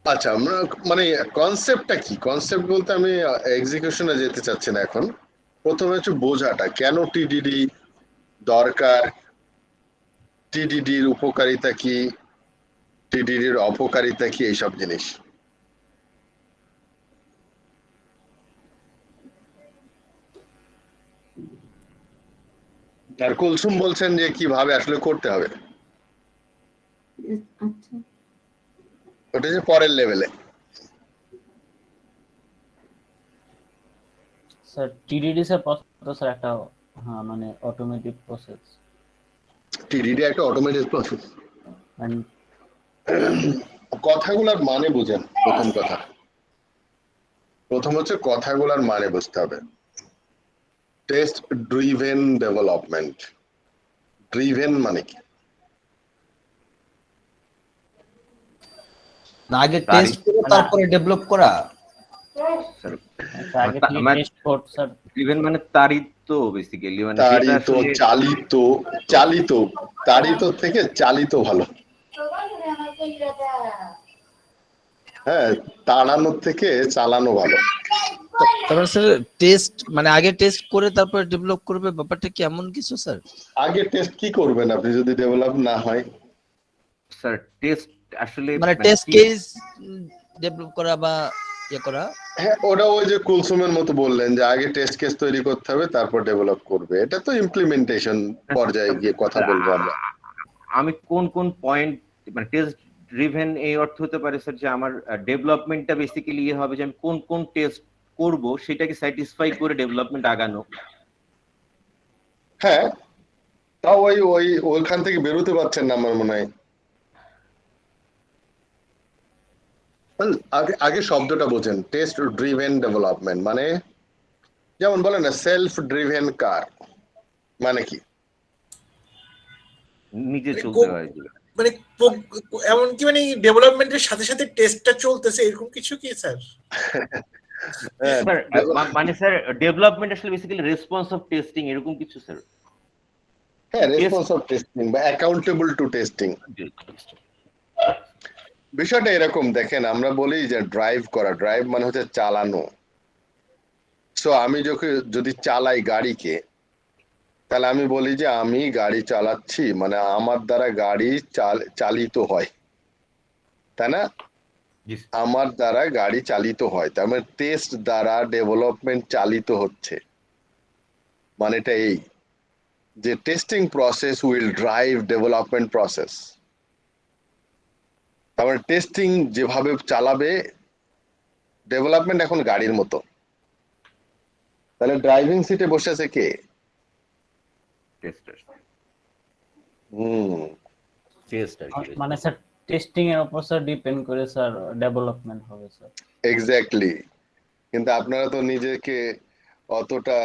আচ্ছা, আমরা মানে কনসেপ্টটা কি? কনসেপ্ট বলতে আমি এক্সিকিউশনে যেতে চাচ্ছি না এখন। প্রথমে হচ্ছে বোঝাটা, কেন টিডিডি দরকার, টিডিডির উপকারিতা কি, টিডিডির অপকারিতা কি, এইসব জিনিস। আর কুলসুম বলছেন যে কিভাবে আসলে করতে হবে, আচ্ছা, ওটা যে পরের লেভেলে। Sir TDD sir process sir একটা মানে অটোমেটিক প্রসেস। টিডিডি একটা অটোমেটেড প্রসেস। কথাগুলোর মানে বুঝেন। প্রথম হচ্ছে কথাগুলোর মানে বুঝতে হবে। Test driven development. ড্রিভেন মানে কি? না, আগে টেস্ট করে তারপরে ডেভেলপ করা। আগে থেকে টেস্ট কোড স্যার। ড্রিভেন মানে তাড়িত বেসিক্যালি, মানে যেটা তাড়িত, আসলে চালিত, চালিত, তাড়িত থেকে চালিত ভালো। হ্যাঁ, তাড়ানোর থেকে চালানো ভালো। তারপরে স্যার টেস্ট মানে আগে টেস্ট করে তারপরে ডেভেলপ করবে, ব্যাপারটা কি এমন কিছু স্যার? আগে টেস্ট কি করবেন আপনি যদি ডেভেলপ না হয়? স্যার টেস্ট আসলে মানে টেস্ট কেস ডেভেলপ করা বা ইয়ে করা। হ্যাঁ, ওটা ওই যে কুলসুমের মতো বললেন যে আগে টেস্ট কেস তৈরি করতে হবে তারপর ডেভেলপ করবে, এটা তো ইমপ্লিমেন্টেশন পর্যায়ে গিয়ে কথা বলবো আমরা। আমি কোন কোন পয়েন্ট মানে টেস্ট ড্রিভেন এই অর্থ হতে পারে স্যার যে আমার ডেভেলপমেন্টটা বেসিক্যালি ইয়ে হবে যে আমি কোন কোন টেস্ট করব সেটাকে স্যাটিসফাই করে ডেভেলপমেন্ট আগানো। হ্যাঁ, তাও ওইখান থেকে বেরোতে পারছেন না আমার মনে হয়। আগে শব্দটা বোঝেন, টেস্ট ড্রিভেন ডেভেলপমেন্ট মানে যেমন বলেন না সেলফ ড্রিভেন কার মানে কি? নিজে চলতে হয় মানে এমনকি মানে ডেভেলপমেন্টের সাথে সাথে টেস্টটা চলতেছে এরকম কিছু কি স্যার? মানে স্যার ডেভেলপমেন্ট আসলে বেসিক্যালি রেসপন্স অফ টেস্টিং এরকম কিছু স্যার। হ্যাঁ, রেসপন্স অফ টেস্টিং বা অ্যাকাউন্টেবল টু টেস্টিং। বিষয়টা এরকম দেখেন, আমরা বলি যে ড্রাইভ করা, ড্রাইভ মানে হচ্ছে চালানো। সো আমি যদি চালাই গাড়িকে, তাহলে আমি বলি যে আমি গাড়ি চালাচ্ছি, মানে আমার দ্বারা গাড়ি চালিত হয়, তাই না? আমার দ্বারা গাড়ি চালিত হয়, তার মানে টেস্ট দ্বারা ডেভেলপমেন্ট চালিত হচ্ছে। মানে এটা এই যে testing process will drive development process. তার মানে টেস্টিং যেভাবে চালাবে ডেভেলপমেন্ট এখন গাড়ির মতো। তাহলে ড্রাইভিং সিটে বসে আছে কে? টেস্টার। মানে স্যার টেস্টিং এর উপর স্যার ডিপেন্ড করে স্যার ডেভেলপমেন্ট হবে স্যার। এক্স্যাক্টলি। কিন্তু আপনারা তো নিজেকে অতটা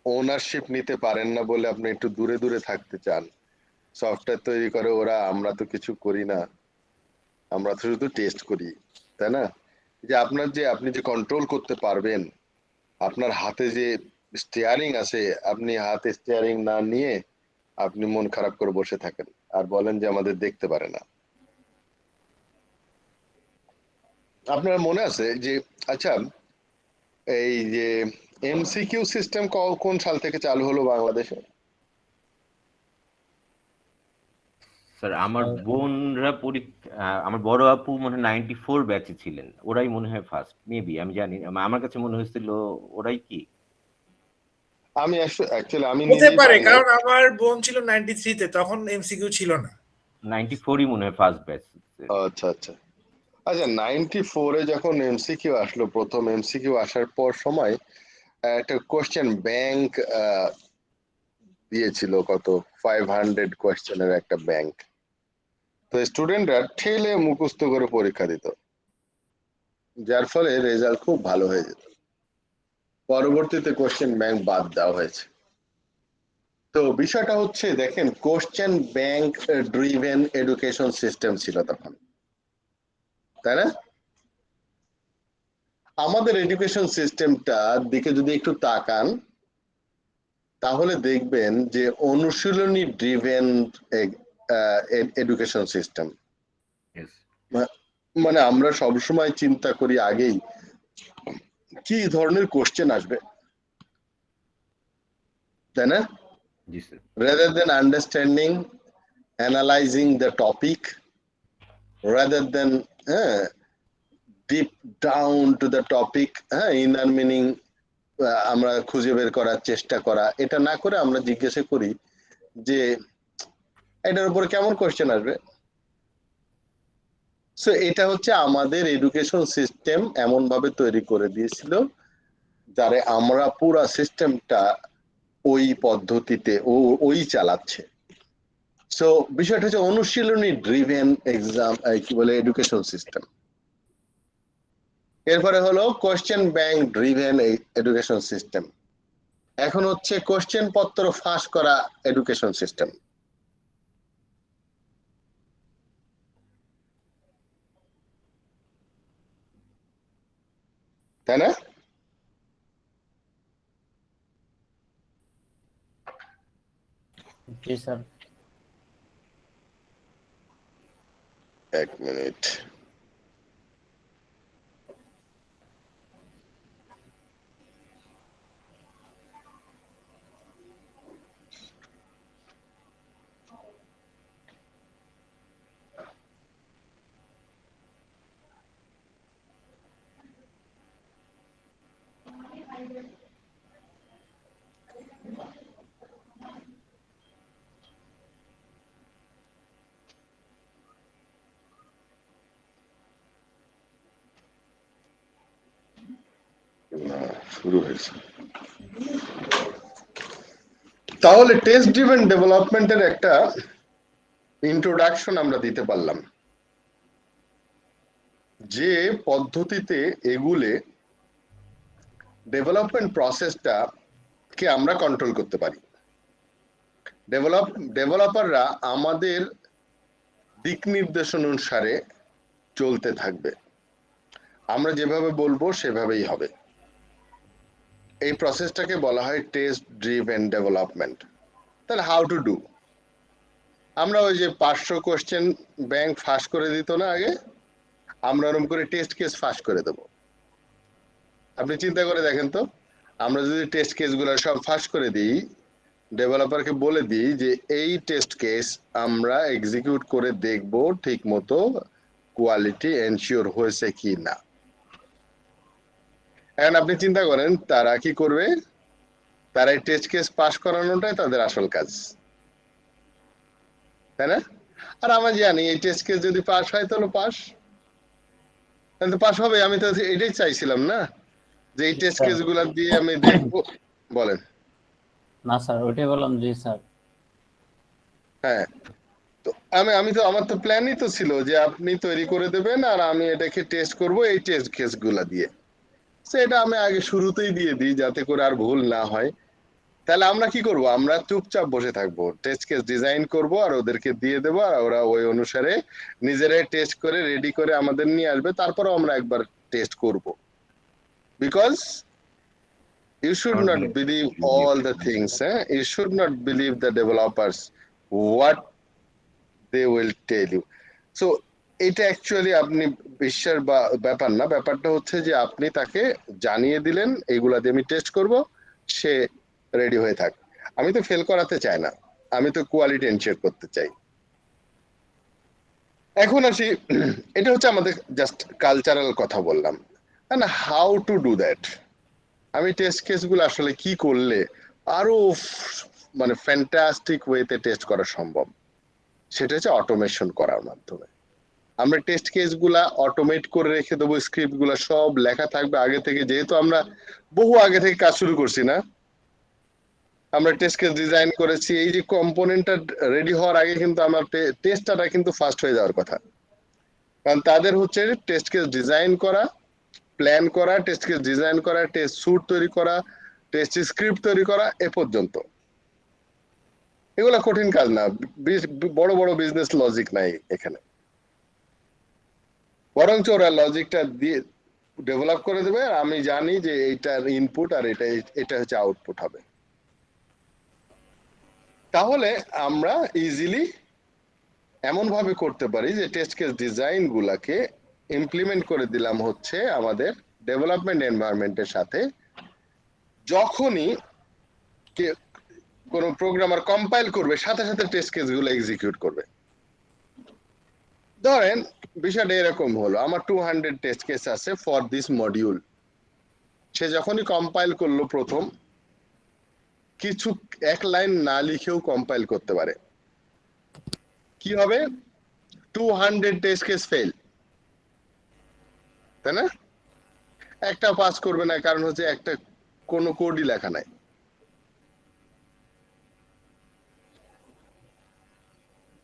ওনারশিপ নিতে পারেন না বলে আপনি একটু দূরে দূরে থাকতে চান। সফটওয়্যার তৈরি করে ওরা, আমরা তো কিছু করি না, আমরা তো শুধু টেস্ট করি, তাই না? যে আপনি যে কন্ট্রোল করতে পারবেন, আপনার হাতে যে স্টিয়ারিং আছে, আপনি হাতে স্টিয়ারিং না নিয়ে আপনি মন খারাপ করে বসে থাকেন আর বলেন যে আমাদের দেখতে পারে না। আপনার মনে আছে যে আচ্ছা এই যে এমসিকিউ সিস্টেম কোন সাল থেকে চালু হলো বাংলাদেশে? স্যার আমার বোনরা আমার বড় আপু মনে হয় 94 ব্যাচে ছিলেন, ওরাই মনে হয় ফার্স্ট, মেবি, আমি জানি, আমার কাছে মনে হয়েছিল ওরাই কি। আমি অ্যাকচুয়ালি হতে পারে, কারণ আমার বোন ছিল 93 তে, তখন এমসিকিউ ছিল না। 94ই মনে হয় ফার্স্ট ব্যাচ। আচ্ছা আচ্ছা আচ্ছা 94 এ যখন এমসিকিউ আসলো, প্রথম এমসিকিউ আসার পর সময় একটা কোশ্চেন ব্যাংক দিয়েছিল, কত 500 কোশ্চেনের একটা ব্যাংক। তো স্টুডেন্টরা ঠেলে মুখস্থ করে পরীক্ষা দিত, যার ফলে রেজাল্ট খুব ভালো হয়ে যেত। পরবর্তীতে কোশ্চেন ব্যাংক বাদ দেওয়া হয়েছে। তো বিষয়টা হচ্ছে দেখেন, question bank driven education system ছিল তখন, তাই না? আমাদের এডুকেশন সিস্টেমটার দিকে যদি একটু তাকান তাহলে দেখবেন যে অনুশীলনী ড্রিভেন এডুকেশন সিস্টেম। মানে আমরা সবসময় চিন্তা করি আগেই কি ধরনের কোশ্চেন আসবে, তাই না? rather than understanding, analyzing the topic, rather than deep down to the topic, inner meaning আমরা খুঁজে বের করার চেষ্টা করা, এটা না করে আমরা জিজ্ঞাসা করি যে এটার উপর কেমন কোশ্চেন আসবে। সো এটা হচ্ছে আমাদের এডুকেশন সিস্টেম এমন ভাবে তৈরি করে দিয়েছিল যারে আমরা পুরা সিস্টেমটা ওই পদ্ধতিতে ওই চালাচ্ছে। সো বিষয়টা হচ্ছে অনুশীলনী ড্রিভেন এক্সাম, কি বলে, এডুকেশন সিস্টেম। এরপরে হলো question bank driven education system. এখন হচ্ছে কোশ্চেন পত্র ফাঁস করা এডুকেশন সিস্টেম। তাই না? জি স্যার। এক মিনিট। শুরু হয়েছে। তাহলে টেস্ট ড্রিভেন ডেভেলপমেন্টের একটা ইন্ট্রোডাকশন আমরা দিতে পারলাম, যে পদ্ধতিতে এগুলে ডেভেলপমেন্ট প্রসেসটা কে আমরা কন্ট্রোল করতে পারি। ডেভেলপাররা আমাদের দিক নির্দেশন অনুসারে চলতে থাকবে, আমরা যেভাবে বলবো সেভাবেই হবে। এই প্রসেসটাকে বলা হয় টেস্ট ড্রিভেন ডেভেলপমেন্ট। তাহলে হাউ টু ডু? আমরা ওই যে 500 কোশ্চেন ব্যাংক ফাঁস করে দিত না আগে, আমরা ওরকম করে টেস্ট কেস ফাঁস করে দেব। আপনি চিন্তা করে দেখেন তো, আমরা যদি টেস্ট কেসগুলো সব ফাঁস করে দিই, ডেভেলপারকে বলে দিই যে এই টেস্ট কেস আমরা এক্সিকিউট করে দেখব ঠিক মতো কোয়ালিটি এনশিওর হয়েছে কি না। এখন আপনি চিন্তা করেন তারা কি করবে? তারা এই টেস্ট কেস পাস করানোটাই তাদের আসল কাজ, তাই না? আর আমরা জানি এই টেস্ট কেস যদি পাস হয় তাহলে পাস, তাহলে পাস হবে। আমি তো এটাই চাইছিলাম না, যে এই টেস্ট কেস গুলা দিয়ে আমি দেখবো। বলেন। না স্যার, ওইটাই বললাম। জি স্যার। হ্যাঁ, তো আমি তো আমার তো প্ল্যানই তো ছিল যে আপনি তৈরি করে দেবেন আর আমি এটাকে টেস্ট করব এই টেস্ট কেস গুলা দিয়ে। সেটা আমি আগে শুরুতেই দিয়ে দিই যাতে করে আর ভুল না হয়। তাহলে আমরা কি করব? আমরা চুপচাপ বসে থাকবো, টেস্ট কেস ডিজাইন করব আর ওদেরকে দিয়ে দেবো, আর ওরা ওই অনুসারে নিজেরাই টেস্ট করে রেডি করে আমাদের নিয়ে আসবে, তারপরেও আমরা একবার টেস্ট করব। Because you should not believe all the things. You should not believe the developers what they will tell you. So এটা অ্যাকচুয়ালি আপনি বিশ্বাস ব্যাপার না, ব্যাপারটা হচ্ছে যে আপনি তাকে জানিয়ে দিলেন এইগুলা দিয়ে আমি টেস্ট করব, সে রেডি হয়ে থাক। আমি তো ফেল করাতে চাই না, আমি তো কোয়ালিটি এনশিওর করতে চাই। এখন আসি, এটা হচ্ছে আমাদের জাস্ট কালচারাল কথা বললাম, and how to do that। আমি টেস্ট কেসগুলো আসলে কি করলে আরো মানে ফ্যান্টাস্টিক ওয়েতে টেস্ট করা সম্ভব, সেটা হচ্ছে অটোমেশন করার মাধ্যমে। আমরা টেস্ট কেসগুলা অটোমেট করে রেখে দেবো, স্ক্রিপ্ট গুলা সব লেখা থাকবে আগে থেকে, যেহেতু আমরা বহু আগে থেকে কাজ শুরু করছি না, আমরা টেস্ট কেস ডিজাইন করেছি। এই যে কম্পোনেন্টটা রেডি হওয়ার আগে কিন্তু আমার টেস্টটা কিন্তু ফাস্ট হয়ে যাওয়ার কথা, কারণ তাদের হচ্ছে টেস্ট কেস ডিজাইন করা, প্ল্যান করা, টেস্ট কেস ডিজাইন করা, টেস্ট স্যুট তৈরি করা, টেস্ট স্ক্রিপ্ট তৈরি করা, এ পর্যন্ত। এগুলো কঠিন কাজ না, বড় বড় বিজনেস লজিক নাই এখানে, বরঞ্চ ওরা লজিকটা দিয়ে ডেভেলপ করে দেবে, আর আমি জানি যে এইটার ইনপুট আর এটা হচ্ছে আউটপুট হবে। তাহলে আমরা ইজিলি এমন ভাবে করতে পারি যে টেস্ট কেস ডিজাইন গুলাকে ইমপ্লিমেন্ট করে দিলাম হচ্ছে আমাদের ডেভেলপমেন্ট এনভায়রনমেন্টের সাথে। যখনই কোন প্রোগ্রামার কম্পাইল করবে, সাথে সাথে টেস্ট কেস গুলো এক্সিকিউট করবে। ধরেন বিষয়টা এরকম হলো, আমার 200 টেস্ট কেস আছে ফর দিস মডিউল। সে যখনই কম্পাইল করলো, প্রথম কিছু এক লাইন না লিখেও কম্পাইল করতে পারে, কি হবে? 200 টেস্ট কেস ফেল, তাই না? একটা পাস করবে না, কারণ হচ্ছে একটা কোনো কোডই লেখা নাই।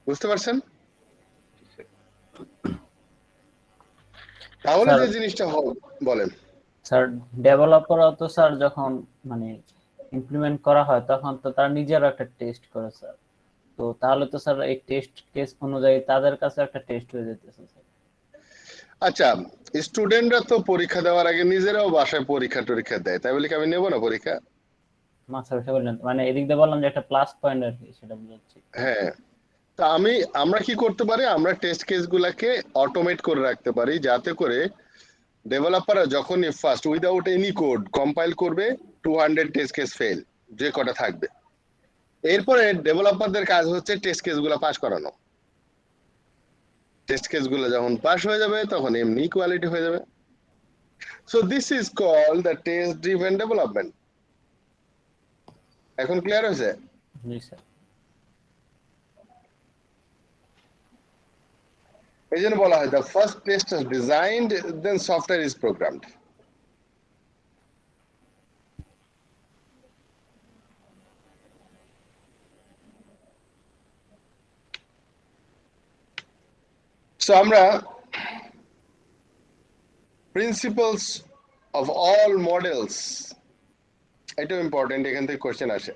বুঝতে পারছেন? তাহলে স্যার যে জিনিসটা বলেন স্যার ডেভেলপাররা তো স্যার যখন মানে ইমপ্লিমেন্ট করা হয় তখন তো তারা নিজেরা একটা টেস্ট করে স্যার, তো তাহলে তো স্যার এই টেস্ট কেস অনুযায়ী তাদের কাছে একটা টেস্ট হয়ে যেতেছে স্যার। আচ্ছা, স্টুডেন্টরা তো পরীক্ষা দেওয়ার আগে নিজেরাও বাসায় পরীক্ষা দেয়, তাই বলে কি আমি নেবো না পরীক্ষা? না স্যার সেটা বললেন, মানে এদিক দিয়ে বললাম যে একটা প্লাস পয়েন্ট আর কি, সেটা বুঝাচ্ছি। হ্যাঁ, তা আমরা কি করতে পারি, আমরা টেস্ট কেসগুলোকে অটোমেট করে রাখতে পারি যাতে করে ডেভেলপাররা যখনই first without any code compile করবে 200 টেস্ট কেস ফেল যে কটা থাকবে, এরপরে ডেভেলপারদের কাজ হচ্ছে টেস্ট কেসগুলো পাস করানো। টেস্ট কেসগুলো যখন পাস হয়ে যাবে তখন এমনি কোয়ালিটি হয়ে যাবে। So this is called the test driven development. এখন ক্লিয়ার হয়েছে? জি স্যার। এই জন্য বলা হয় the first test is designed then software is programmed. So আমরা প্রিন্সিপালস অফ অল মডেলস, এটাও ইম্পর্টেন্ট, এখান থেকে কোশ্চেন আসে।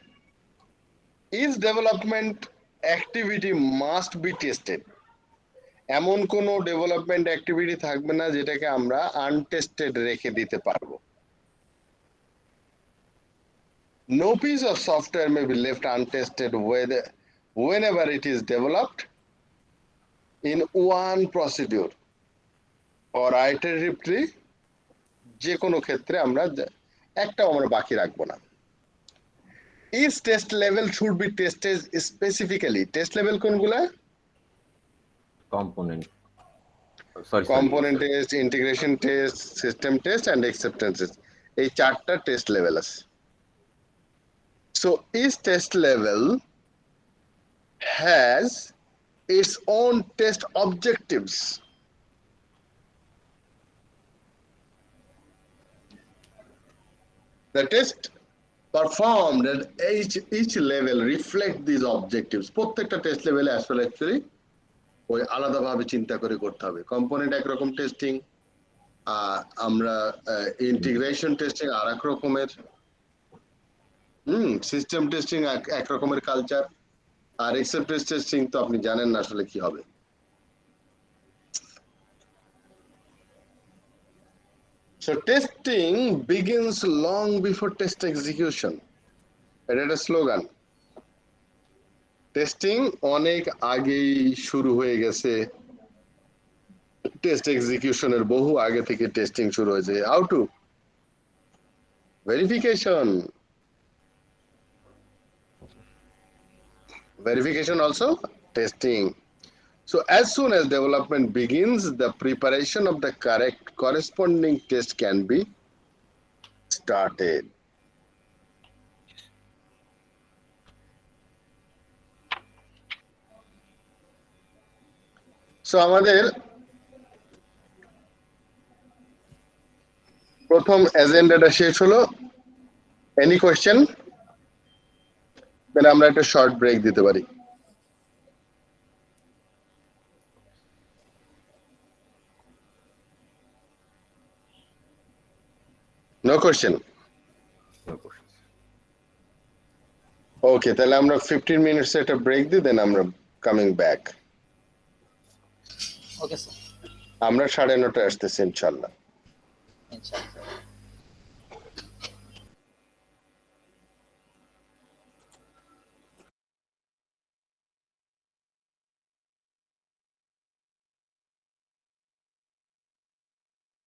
Is development activity must be tested? এমন কোনো ডেভেলপমেন্ট অ্যাক্টিভিটি থাকবে না যেটাকে আমরা আনটেস্টেড রেখে দিতে পারবো। No piece of software may be left untested whenever it is developed in one procedure or iteratively, যে কোনো ক্ষেত্রে আমরা একটাও আমরা বাকি রাখবো না। Each test level should be tested specifically. Test level কোনগুলা? component test, integration test, system test and acceptance test. এই চারটা টেস্ট লেভেল আছে। So each test level has its own test objectives. The test performed at each level reflect these objectives. প্রত্যেকটা test লেভেলে আসলে actually ওই আলাদাভাবে চিন্তা করে করতে হবে। কম্পোনেন্ট একরকম টেস্টিং, আমরা ইন্টিগ্রেশন টেস্টিং আর এক রকমের, সিস্টেম টেস্টিং এক রকমের কালচার, আর অ্যাকসেপ্টেন্স টেস্টিং তো আপনি জানেন না আসলে কি হবে। So testing begins long before test execution. এটা একটা স্লোগান। টেস্টিং অনেক আগেই শুরু হয়ে গেছে, টেস্ট এক্সিকিউশনের বহু আগে থেকে টেস্টিং শুরু হয়েছে। How to verification also testing. So as soon as development begins, the preparation of the correct corresponding test can be started. So আমাদের প্রথম এজেন্ডাটা শেষ হলো। Any question? তাহলে আমরা একটা শর্ট ব্রেক দিতে পারি। No question? ওকে, তাহলে আমরা 15 মিনিটস একটা ব্রেক দিই, দেন আমরা কামিং ব্যাক। ওকে স্যার, আমরা 9:30 আসতেছি ইনশাআল্লাহ। ইনশাআল্লাহ।